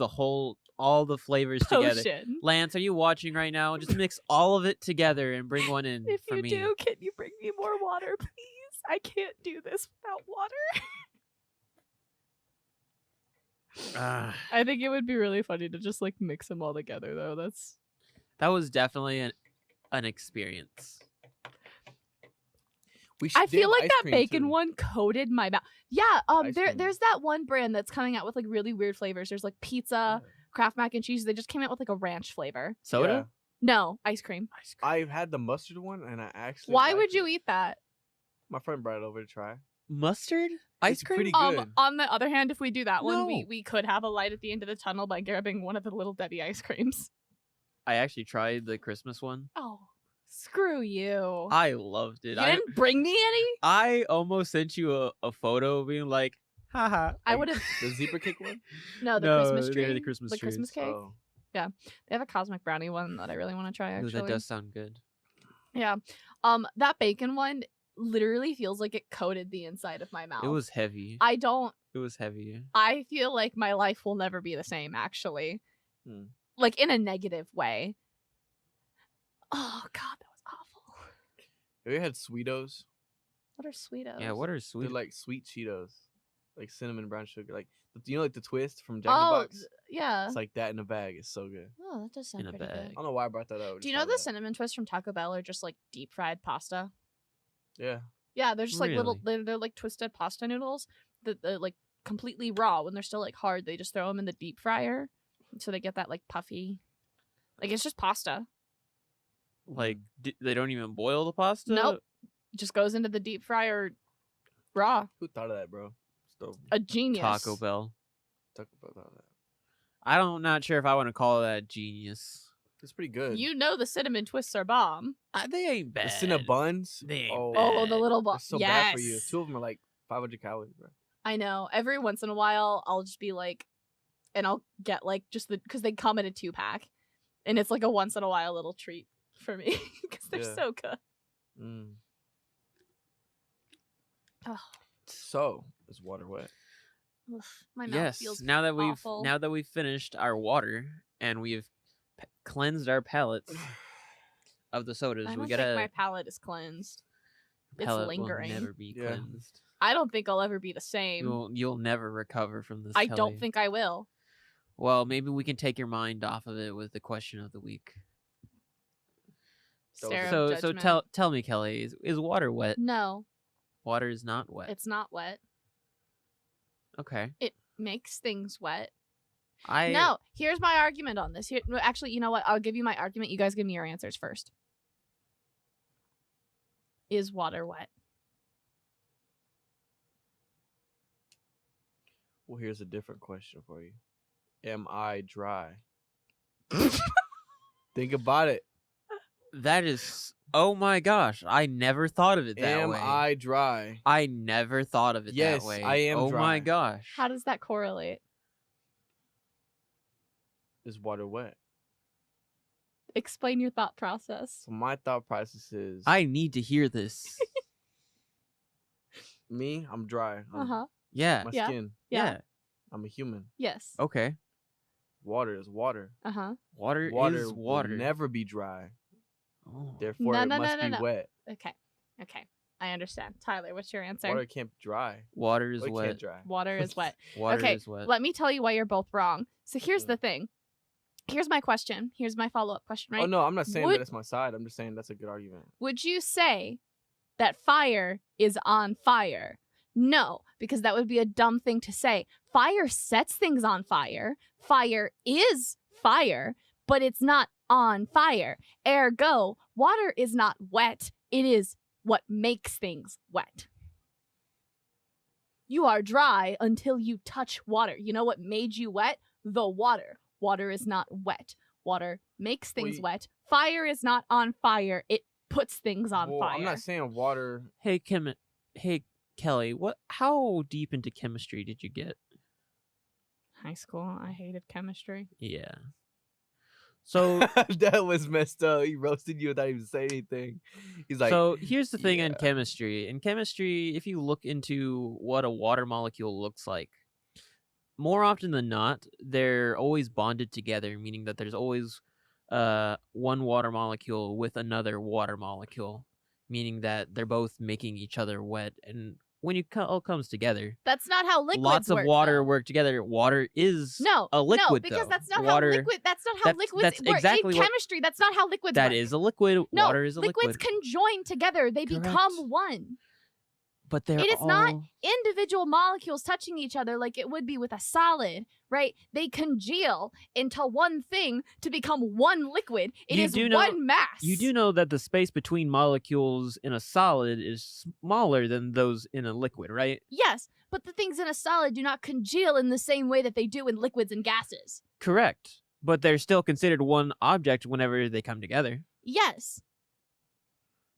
Speaker 1: all the flavors together.
Speaker 3: Potion.
Speaker 1: Lance, are you watching right now? Just mix all of it together and bring one in
Speaker 3: If
Speaker 1: for
Speaker 3: you
Speaker 1: me.
Speaker 3: do, can you bring me more water, please? I can't do this without water.
Speaker 1: Ah,
Speaker 3: I think it would be really funny to just like mix them all together, though. That's
Speaker 1: that was definitely an experience.
Speaker 2: We should
Speaker 3: I
Speaker 2: they
Speaker 3: feel
Speaker 2: have
Speaker 3: like
Speaker 2: ice
Speaker 3: that
Speaker 2: cream,
Speaker 3: bacon
Speaker 2: too.
Speaker 3: one coated my mouth. Yeah,
Speaker 2: Ice cream.
Speaker 3: there's that one brand that's coming out with like really weird flavors. There's like pizza, Kraft mac and cheese. They just came out with like a ranch flavor.
Speaker 1: Soda?
Speaker 3: No, ice cream.
Speaker 1: Ice cream.
Speaker 2: I've had the mustard one, and I actually.
Speaker 3: Why
Speaker 2: liked
Speaker 3: would you
Speaker 2: it.
Speaker 3: eat that?
Speaker 2: My friend brought it over to try.
Speaker 1: Mustard? Ice
Speaker 2: It's
Speaker 1: cream?
Speaker 2: pretty good.
Speaker 3: On the other hand, if we do that one,
Speaker 1: No.
Speaker 3: we could have a light at the end of the tunnel by grabbing one of the little Debbie ice creams.
Speaker 1: I actually tried the Christmas one.
Speaker 3: Oh, screw you!
Speaker 1: I loved it.
Speaker 3: You didn't bring me any.
Speaker 1: I almost sent you a photo being like, haha.
Speaker 3: I would have.
Speaker 2: The zebra cake one.
Speaker 3: No, the
Speaker 1: No,
Speaker 3: Christmas
Speaker 1: they're
Speaker 3: tree.
Speaker 1: the Christmas trees.
Speaker 3: Christmas cake.
Speaker 2: Oh.
Speaker 3: They have a cosmic brownie one that I really want to try.
Speaker 1: Ooh,
Speaker 3: Actually,
Speaker 1: that does sound good.
Speaker 3: Yeah. That bacon one, literally feels like it coated the inside of my mouth.
Speaker 1: It was heavy. It was heavy.
Speaker 3: I feel like my life will never be the same, actually.
Speaker 2: Hmm.
Speaker 3: Like, in a negative way. Oh, God, that was awful.
Speaker 2: Have you ever had Sweetos?
Speaker 3: What are Sweetos?
Speaker 1: Yeah, what are sweet?
Speaker 2: They're like sweet Cheetos, like cinnamon brown sugar, like like the twist from Jack in the
Speaker 3: Oh,
Speaker 2: Box.
Speaker 3: yeah.
Speaker 2: It's like that in a bag. It's so good.
Speaker 3: Oh, that does sound
Speaker 1: In a
Speaker 3: pretty
Speaker 1: bag.
Speaker 2: I
Speaker 3: good.
Speaker 2: don't know why I brought that up.
Speaker 3: Do you know the cinnamon twists from Taco Bell are just like deep fried pasta?
Speaker 2: Yeah.
Speaker 3: Yeah, they're just like little.
Speaker 1: Really?
Speaker 3: They're like twisted pasta noodles that they're like completely raw. When they're still like hard, they just throw them in the deep fryer, so they get that like puffy. Like it's just pasta.
Speaker 1: Like they don't even boil the pasta.
Speaker 3: Nope. It just goes into the deep fryer raw.
Speaker 2: Who thought of that, bro? So
Speaker 3: A genius.
Speaker 1: Taco Bell.
Speaker 2: talk about that.
Speaker 1: I'm not sure if I want to call that genius.
Speaker 2: It's pretty good.
Speaker 3: You know the cinnamon twists are bomb.
Speaker 1: They ain't bad.
Speaker 2: the Cinnabuns.
Speaker 1: They ain't
Speaker 2: oh,
Speaker 1: bad.
Speaker 3: Oh, the little
Speaker 2: they're
Speaker 3: ball.
Speaker 2: so
Speaker 3: yes.
Speaker 2: bad for you. 2 of them are like 500 calories, bro.
Speaker 3: I know. Every once in a while, I'll just be like, and I'll get like just because they come in a 2-pack, and it's like a once in a while little treat for me because they're
Speaker 2: Yeah.
Speaker 3: so good.
Speaker 2: Mm.
Speaker 3: Oh,
Speaker 2: So is water wet?
Speaker 3: ugh, my mouth
Speaker 1: Yes.
Speaker 3: feels
Speaker 1: Now that
Speaker 3: awful.
Speaker 1: we've finished our water and we've cleansed our palates of the sodas,
Speaker 3: I
Speaker 1: we
Speaker 3: don't
Speaker 1: gotta.
Speaker 3: think my palate is cleansed. It's
Speaker 1: palate
Speaker 3: lingering.
Speaker 1: will never be
Speaker 2: Yeah.
Speaker 1: cleansed.
Speaker 3: I don't think I'll ever be the same.
Speaker 1: You'll never recover from this.
Speaker 3: I don't
Speaker 1: Kelly.
Speaker 3: think I will.
Speaker 1: Well, maybe we can take your mind off of it with the question of the week.
Speaker 2: That was
Speaker 3: Stare
Speaker 2: it.
Speaker 3: of
Speaker 1: So
Speaker 3: judgment.
Speaker 1: tell me, Kelly, is water wet?
Speaker 3: No,
Speaker 1: Water is not wet.
Speaker 3: it's not wet.
Speaker 1: Okay.
Speaker 3: It makes things wet.
Speaker 1: I
Speaker 3: No, here's my argument on this. Here, no, actually, you know what? I'll give you my argument. You guys give me your answers first. Is water wet?
Speaker 2: Well, here's a different question for you. Am I dry? Think about it.
Speaker 1: That is. Oh my gosh! I never thought of it that
Speaker 2: Am
Speaker 1: way.
Speaker 2: I dry?
Speaker 1: I never thought of it
Speaker 2: Yes,
Speaker 1: that way.
Speaker 2: I am
Speaker 1: Oh my
Speaker 2: dry.
Speaker 1: gosh!
Speaker 3: How does that correlate?
Speaker 2: Is water wet?
Speaker 3: Explain your thought process.
Speaker 2: So my thought process is
Speaker 1: I need to hear this.
Speaker 2: me, I'm dry.
Speaker 3: Uh huh.
Speaker 1: Yeah.
Speaker 2: My
Speaker 3: Yeah.
Speaker 2: skin.
Speaker 1: Yeah.
Speaker 2: I'm a human.
Speaker 3: Yes.
Speaker 1: Okay.
Speaker 2: Water is water.
Speaker 3: Uh huh.
Speaker 1: Water
Speaker 2: Water
Speaker 1: is
Speaker 2: will
Speaker 1: water.
Speaker 2: never be dry.
Speaker 1: Oh.
Speaker 2: Therefore,
Speaker 3: No,
Speaker 2: it
Speaker 3: no, no,
Speaker 2: must
Speaker 3: no,
Speaker 2: be
Speaker 3: no.
Speaker 2: wet.
Speaker 3: Okay. Okay. I understand. Tyler, what's your answer?
Speaker 2: Water can't dry.
Speaker 1: Water is
Speaker 2: Water
Speaker 1: wet.
Speaker 2: can't dry.
Speaker 3: Water is wet.
Speaker 1: Water
Speaker 3: Okay,
Speaker 1: is wet.
Speaker 3: Let me tell you why you're both wrong. So here's
Speaker 2: Mm.
Speaker 3: the thing. Here's my question. Here's my follow-up question, right?
Speaker 2: Oh no, I'm not saying
Speaker 3: Would-
Speaker 2: that it's my side. I'm just saying that's a good argument.
Speaker 3: Would you say that fire is on fire? No, because that would be a dumb thing to say. Fire sets things on fire. Fire is fire, but it's not on fire. Ergo, water is not wet. It is what makes things wet. You are dry until you touch water. You know what made you wet? The water. Water is not wet. Water makes things
Speaker 2: you-
Speaker 3: wet. Fire is not on fire. It puts things on
Speaker 2: Well,
Speaker 3: fire.
Speaker 2: I'm not saying water.
Speaker 1: Hey Kelly, how deep into chemistry did you get?
Speaker 3: High school, I hated chemistry.
Speaker 1: Yeah. So
Speaker 2: That was messed up. He roasted you without even saying anything. He's like,
Speaker 1: so here's the thing in
Speaker 2: yeah.
Speaker 1: chemistry. In chemistry, if you look into what a water molecule looks like, more often than not, they're always bonded together, meaning that there's always one water molecule with another water molecule, meaning that they're both making each other wet. And when it all comes together,
Speaker 3: That's not how liquids
Speaker 1: lots of
Speaker 3: work,
Speaker 1: water
Speaker 3: though.
Speaker 1: work together. Water is
Speaker 3: No,
Speaker 1: a liquid,
Speaker 3: no, because
Speaker 1: though.
Speaker 3: that's not
Speaker 1: Water,
Speaker 3: how liquid. That's not how
Speaker 1: that's-
Speaker 3: liquids
Speaker 1: that's
Speaker 3: work.
Speaker 1: exactly
Speaker 3: In
Speaker 1: what-
Speaker 3: chemistry, that's not how liquids
Speaker 1: That
Speaker 3: work.
Speaker 1: is a liquid.
Speaker 3: No,
Speaker 1: Water is a
Speaker 3: liquids
Speaker 1: liquid.
Speaker 3: conjoin together. They
Speaker 1: Correct.
Speaker 3: become one.
Speaker 1: But they're
Speaker 3: It is
Speaker 1: all...
Speaker 3: not individual molecules touching each other like it would be with a solid, right? They congeal into one thing to become one liquid. It
Speaker 1: You
Speaker 3: is
Speaker 1: do know-
Speaker 3: one mass.
Speaker 1: You do know that the space between molecules in a solid is smaller than those in a liquid, right?
Speaker 3: Yes, but the things in a solid do not congeal in the same way that they do in liquids and gases.
Speaker 1: Correct. But they're still considered one object whenever they come together.
Speaker 3: Yes.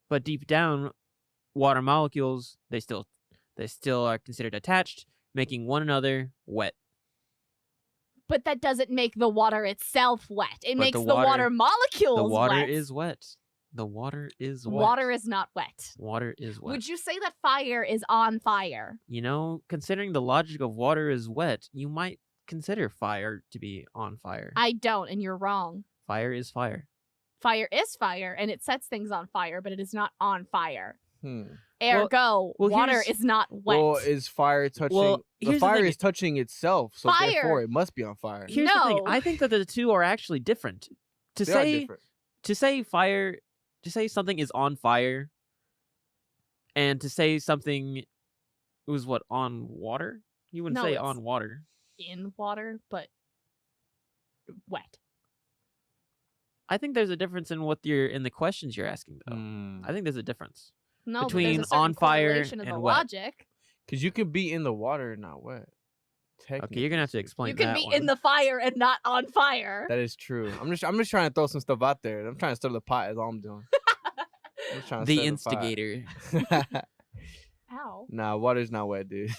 Speaker 1: But deep down, water molecules, they still are considered attached, making one another wet.
Speaker 3: But that doesn't make the water itself wet. It
Speaker 1: But
Speaker 3: makes
Speaker 1: the
Speaker 3: the water
Speaker 1: water-
Speaker 3: molecules
Speaker 1: The water
Speaker 3: wet.
Speaker 1: is wet. The water is wet.
Speaker 3: Water is not wet.
Speaker 1: Water is wet.
Speaker 3: Would you say that fire is on fire?
Speaker 1: You know, considering the logic of water is wet, you might consider fire to be on fire.
Speaker 3: I don't, and you're wrong.
Speaker 1: Fire is fire.
Speaker 3: Fire is fire, and it sets things on fire, but it is not on fire.
Speaker 2: Hmm.
Speaker 3: Ergo,
Speaker 1: well,
Speaker 3: water
Speaker 1: here's-
Speaker 3: is not wet.
Speaker 2: Well, is fire touching?
Speaker 1: Well,
Speaker 2: the
Speaker 1: here's the
Speaker 2: fire
Speaker 1: thing.
Speaker 2: is touching itself, so
Speaker 3: Fire-
Speaker 2: therefore it must be on fire.
Speaker 1: Here's the thing.
Speaker 3: No.
Speaker 1: I think that the two are actually different. To
Speaker 2: They are
Speaker 1: say
Speaker 2: different.
Speaker 1: to say fire, to say something is on fire, and to say something was what on water. You wouldn't
Speaker 3: No,
Speaker 1: say
Speaker 3: it's-
Speaker 1: on water.
Speaker 3: in water, but wet.
Speaker 1: I think there's a difference in what you're in the questions you're asking though.
Speaker 2: Mm.
Speaker 1: I think there's a difference.
Speaker 3: No,
Speaker 1: Between
Speaker 3: but there's a certain
Speaker 1: on fire
Speaker 3: correlation in
Speaker 1: and
Speaker 3: the
Speaker 1: wet.
Speaker 3: logic.
Speaker 2: Because you could be in the water and not wet.
Speaker 1: Okay, you're gonna have to explain
Speaker 3: You can
Speaker 1: that
Speaker 3: be
Speaker 1: one.
Speaker 3: in the fire and not on fire.
Speaker 2: That is true. I'm just trying to throw some stuff out there. I'm trying to stir the pot. Is all I'm doing. I'm just trying to
Speaker 1: the
Speaker 2: stir
Speaker 1: instigator.
Speaker 2: the pot.
Speaker 3: Ow.
Speaker 2: Nah, water's not wet, dude.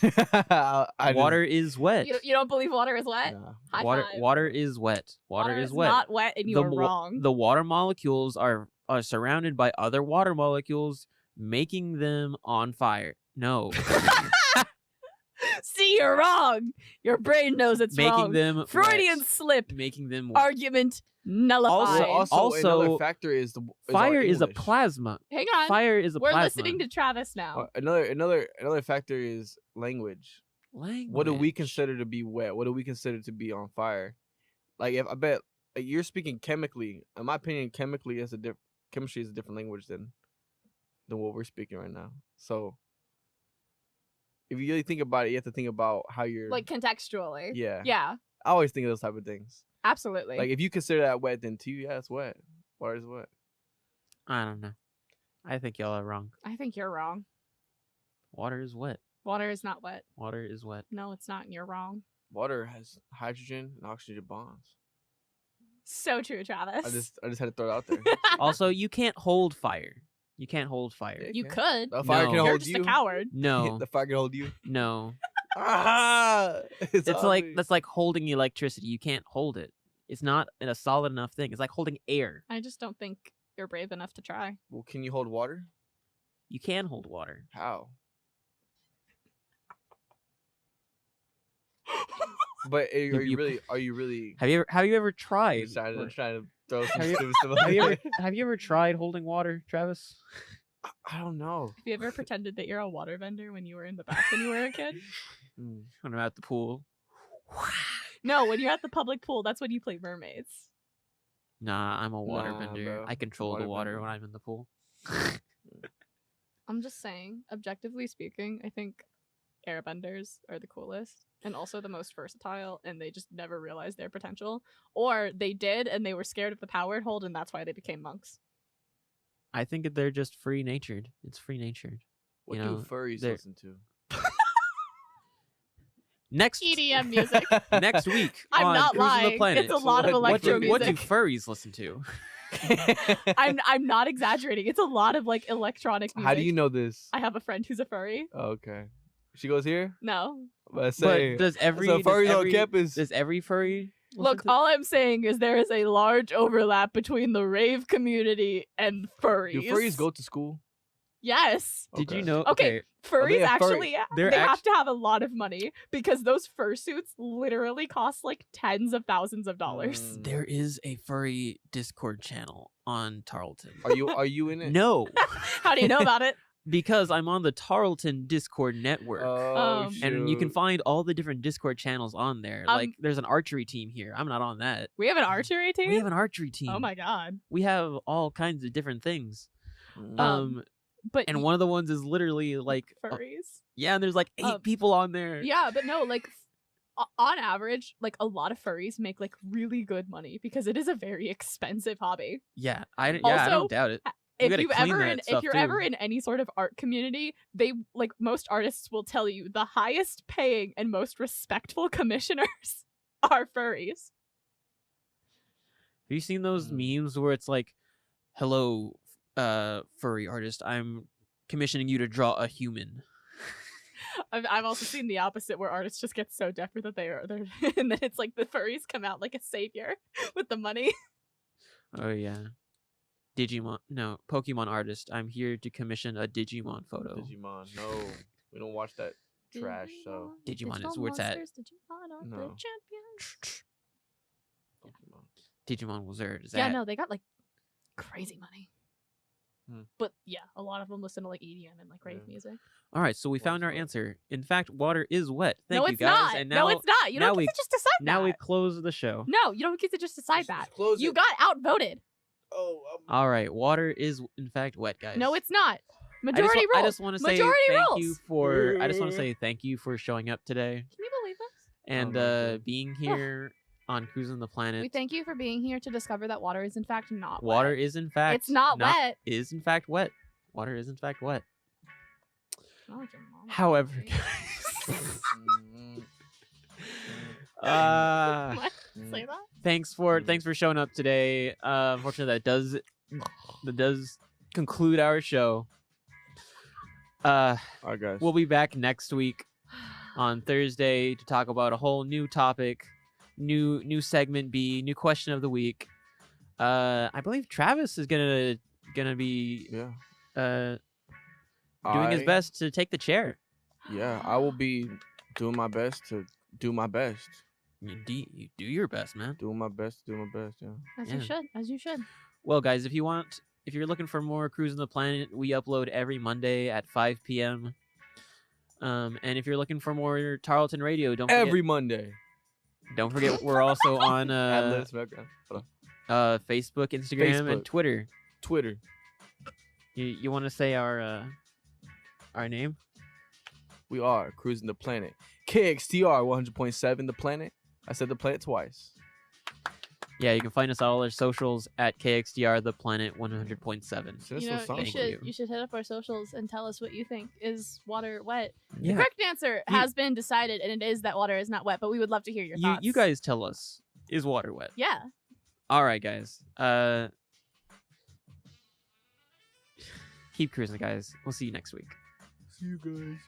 Speaker 1: Water is wet.
Speaker 3: You don't believe water is wet?
Speaker 2: Nah.
Speaker 3: High
Speaker 1: Water
Speaker 3: five.
Speaker 1: water is wet. Water is wet.
Speaker 3: not wet, and you are
Speaker 1: wa-
Speaker 3: wrong.
Speaker 1: The water molecules are surrounded by other water molecules, making them on fire. No,
Speaker 3: See, you're wrong. Your brain knows it's
Speaker 1: making
Speaker 3: wrong.
Speaker 1: them
Speaker 3: Freudian
Speaker 1: wet.
Speaker 3: slip.
Speaker 1: Making them wet.
Speaker 3: Argument nullified.
Speaker 2: Also, another
Speaker 1: Also,
Speaker 2: factor is
Speaker 1: Fire
Speaker 2: our
Speaker 1: is a
Speaker 2: English.
Speaker 1: plasma.
Speaker 3: Hang on.
Speaker 1: Fire is a
Speaker 3: We're
Speaker 1: plasma.
Speaker 3: listening to Travis now.
Speaker 2: Another factor is language.
Speaker 1: Language.
Speaker 2: What do we consider to be wet? What do we consider to be on fire? Like, if I bet like, you're speaking chemically. In my opinion, chemistry is a different language than what we're speaking right now. So, if you really think about it, you have to think about how you're
Speaker 3: Like contextually.
Speaker 2: Yeah.
Speaker 3: Yeah,
Speaker 2: I always think of those type of things.
Speaker 3: absolutely.
Speaker 2: Like, if you consider that wet, then to you, yeah, it's wet. Water is wet.
Speaker 1: I don't know. I think y'all are wrong.
Speaker 3: I think you're wrong.
Speaker 1: Water is wet.
Speaker 3: Water is not wet.
Speaker 1: Water is wet.
Speaker 3: No, it's not, and you're wrong.
Speaker 2: Water has hydrogen and oxygen bonds.
Speaker 3: So true, Travis.
Speaker 2: I just had to throw it out there.
Speaker 1: Also, you can't hold fire. You can't hold fire.
Speaker 2: Yeah.
Speaker 3: You
Speaker 2: Okay.
Speaker 3: could.
Speaker 2: The fire
Speaker 1: No.
Speaker 2: can
Speaker 3: You're
Speaker 2: hold
Speaker 3: just
Speaker 2: you.
Speaker 3: a coward.
Speaker 1: No,
Speaker 2: The fire can hold you.
Speaker 1: no.
Speaker 2: Ah!
Speaker 1: It's like
Speaker 2: obvious.
Speaker 1: that's like holding electricity. You can't hold it. It's not a solid enough thing. It's like holding air.
Speaker 3: I just don't think you're brave enough to try.
Speaker 2: Well, can you hold water?
Speaker 1: You can hold water.
Speaker 2: How? But are
Speaker 1: You-
Speaker 2: you really?
Speaker 1: Have you ever tried?
Speaker 2: I'm trying to throw some
Speaker 1: Have you-
Speaker 2: stupid stuff out
Speaker 1: Have you ever
Speaker 2: there.
Speaker 1: have you ever tried holding water, Travis?
Speaker 2: I don't know.
Speaker 3: Have you ever pretended that you're a water vendor when you were in the back when you were a kid?
Speaker 2: Mm.
Speaker 1: When I'm at the pool.
Speaker 3: No, when you're at the public pool, that's when you play mermaids.
Speaker 1: Nah, I'm a water
Speaker 2: Nah,
Speaker 1: bender.
Speaker 2: bro.
Speaker 1: I control the
Speaker 2: Water
Speaker 1: water
Speaker 2: bender.
Speaker 1: when I'm in the pool.
Speaker 3: I'm just saying, objectively speaking, I think airbenders are the coolest and also the most versatile, and they just never realized their potential. Or they did, and they were scared of the power it hold, and that's why they became monks.
Speaker 1: I think they're just free natured. It's free natured.
Speaker 2: What
Speaker 1: You
Speaker 2: do
Speaker 1: know,
Speaker 2: furries
Speaker 1: they're-
Speaker 2: listen to?
Speaker 1: Next
Speaker 3: EDM music.
Speaker 1: next week
Speaker 3: I'm
Speaker 1: on
Speaker 3: not
Speaker 1: Cruisin'
Speaker 3: lying.
Speaker 1: the Planet.
Speaker 3: It's a lot of
Speaker 2: What do-
Speaker 3: electro
Speaker 1: what do
Speaker 3: music.
Speaker 1: furries listen to?
Speaker 3: I'm not exaggerating. It's a lot of like electronic music.
Speaker 2: How do you know this?
Speaker 3: I have a friend who's a furry.
Speaker 2: Oh, okay. She goes here.
Speaker 3: No.
Speaker 2: Let's say.
Speaker 1: But does every
Speaker 2: so
Speaker 1: does
Speaker 2: furries on
Speaker 1: every-
Speaker 2: campus.
Speaker 1: Does every furry listen
Speaker 3: Look,
Speaker 1: to-
Speaker 3: all I'm saying is there is a large overlap between the rave community and furries.
Speaker 2: Do furries go to school?
Speaker 3: Yes.
Speaker 1: Did you
Speaker 2: Okay.
Speaker 1: know?
Speaker 3: Okay, furries
Speaker 2: they a furry?
Speaker 3: actually
Speaker 1: They're
Speaker 3: they have
Speaker 1: act-
Speaker 3: to have a lot of money because those fursuits literally cost like tens of thousands of dollars.
Speaker 2: Mm.
Speaker 1: There is a furry Discord channel on Tarleton.
Speaker 2: Are you in it?
Speaker 1: No,
Speaker 3: How do you know about it?
Speaker 1: because I'm on the Tarleton Discord network.
Speaker 2: Oh,
Speaker 1: And you can
Speaker 2: shoot.
Speaker 1: find all the different Discord channels on there. Like, there's an archery team here. I'm not on that.
Speaker 3: We have an archery team?
Speaker 1: We have an archery team.
Speaker 3: Oh my god.
Speaker 1: We have all kinds of different things.
Speaker 2: Mm.
Speaker 3: But
Speaker 1: And one of the ones is literally like,
Speaker 3: furries.
Speaker 1: yeah, and there's like 8
Speaker 3: Um,
Speaker 1: people on there.
Speaker 3: Yeah, but no, like on average, like a lot of furries make like really good money because it is a very expensive hobby.
Speaker 1: Yeah, I
Speaker 3: Also,
Speaker 1: don't doubt it. You
Speaker 3: If
Speaker 1: gotta
Speaker 3: you've
Speaker 1: clean
Speaker 3: ever
Speaker 1: that
Speaker 3: if
Speaker 1: stuff,
Speaker 3: you're ever
Speaker 1: too.
Speaker 3: in any sort of art community, they like most artists will tell you the highest paying and most respectful commissioners are furries.
Speaker 1: Have you seen those memes where it's like, "Hello, furry artist, I'm commissioning you to draw a human."
Speaker 3: I've also seen the opposite where artists just get so desperate that they're and then it's like the furries come out like a savior with the money.
Speaker 1: Oh yeah. Pokemon artist. I'm here to commission a Digimon photo.
Speaker 2: Digimon. No, we don't watch that trash. So
Speaker 1: Digimon is where it's at.
Speaker 3: Digimon are
Speaker 2: No.
Speaker 3: the champions.
Speaker 2: Pokemon.
Speaker 1: Digimon was there. Is
Speaker 3: Yeah,
Speaker 1: that?
Speaker 3: no, they got like crazy money.
Speaker 2: Hmm.
Speaker 3: But yeah, a lot of them listen to like EDM and like rave
Speaker 2: Yeah.
Speaker 3: music.
Speaker 1: All right, so we found our
Speaker 2: Wet.
Speaker 1: answer. In fact, water is wet. Thank
Speaker 3: no,
Speaker 1: you
Speaker 3: it's
Speaker 1: guys.
Speaker 3: not.
Speaker 1: And now,
Speaker 3: no, it's not. You
Speaker 1: now
Speaker 3: don't
Speaker 1: we-
Speaker 3: get to just decide
Speaker 1: now
Speaker 3: that.
Speaker 1: we close the show.
Speaker 3: No, you don't get to just decide
Speaker 2: Just
Speaker 3: that.
Speaker 2: close
Speaker 3: You
Speaker 2: it.
Speaker 3: got outvoted.
Speaker 2: Oh,
Speaker 1: All right, water is in fact wet, guys.
Speaker 3: No, it's not.
Speaker 1: I just,
Speaker 3: Majority
Speaker 1: I
Speaker 3: rules.
Speaker 1: just want to say
Speaker 3: Majority
Speaker 1: thank
Speaker 3: rules.
Speaker 1: you for. I just want to say thank you for showing up today
Speaker 3: Can you believe this?
Speaker 1: and
Speaker 2: no, dude.
Speaker 1: being here on Cruisin' the Planet.
Speaker 3: We thank you for being here to discover that water is in fact not
Speaker 1: Water
Speaker 3: wet.
Speaker 1: is in fact
Speaker 3: It's not wet.
Speaker 1: Is in fact wet. Water is in fact wet.
Speaker 3: Not like your mom.
Speaker 1: However,
Speaker 2: Mm,
Speaker 3: What? Say that?
Speaker 1: thanks for showing up today. Unfortunately, that does conclude our show.
Speaker 2: All right, guys.
Speaker 1: We'll be back next week on Thursday to talk about a whole new topic, new segment B, new question of the week. I believe Travis is gonna be
Speaker 2: Yeah.
Speaker 1: doing his
Speaker 2: I-
Speaker 1: best to take the chair.
Speaker 2: Yeah, I will be doing my best to do my best.
Speaker 1: You do your best, man.
Speaker 2: Doing my best to do my best. Yeah.
Speaker 3: As
Speaker 1: Yeah.
Speaker 3: you should. As you should.
Speaker 1: Well, guys, if you're looking for more Cruisin' the Planet, we upload every Monday at 5 p.m. And if you're looking for more Tarleton Radio, don't forget,
Speaker 2: Every Monday.
Speaker 1: we're also on
Speaker 2: Ad-libs, background. Hold on.
Speaker 1: Facebook, Instagram, and
Speaker 2: Facebook.
Speaker 1: Twitter.
Speaker 2: Twitter.
Speaker 1: You want to say our name?
Speaker 2: We are Cruising the Planet. KXTR 100.7 The Planet. I said the planet twice.
Speaker 1: Yeah, you can find us on all our socials at KXDR The Planet 100.7.
Speaker 2: Send us
Speaker 3: You
Speaker 2: some
Speaker 3: know,
Speaker 2: songs.
Speaker 1: Thank you.
Speaker 3: you should hit up our socials and tell us what you think. Is water wet? The
Speaker 1: Yeah,
Speaker 3: correct answer has been decided, and it is that water is not wet. But we would love to hear your thoughts.
Speaker 1: you guys tell us, is water wet?
Speaker 3: Yeah.
Speaker 1: All right, guys. Keep cruising, guys. We'll see you next week.
Speaker 2: See you guys.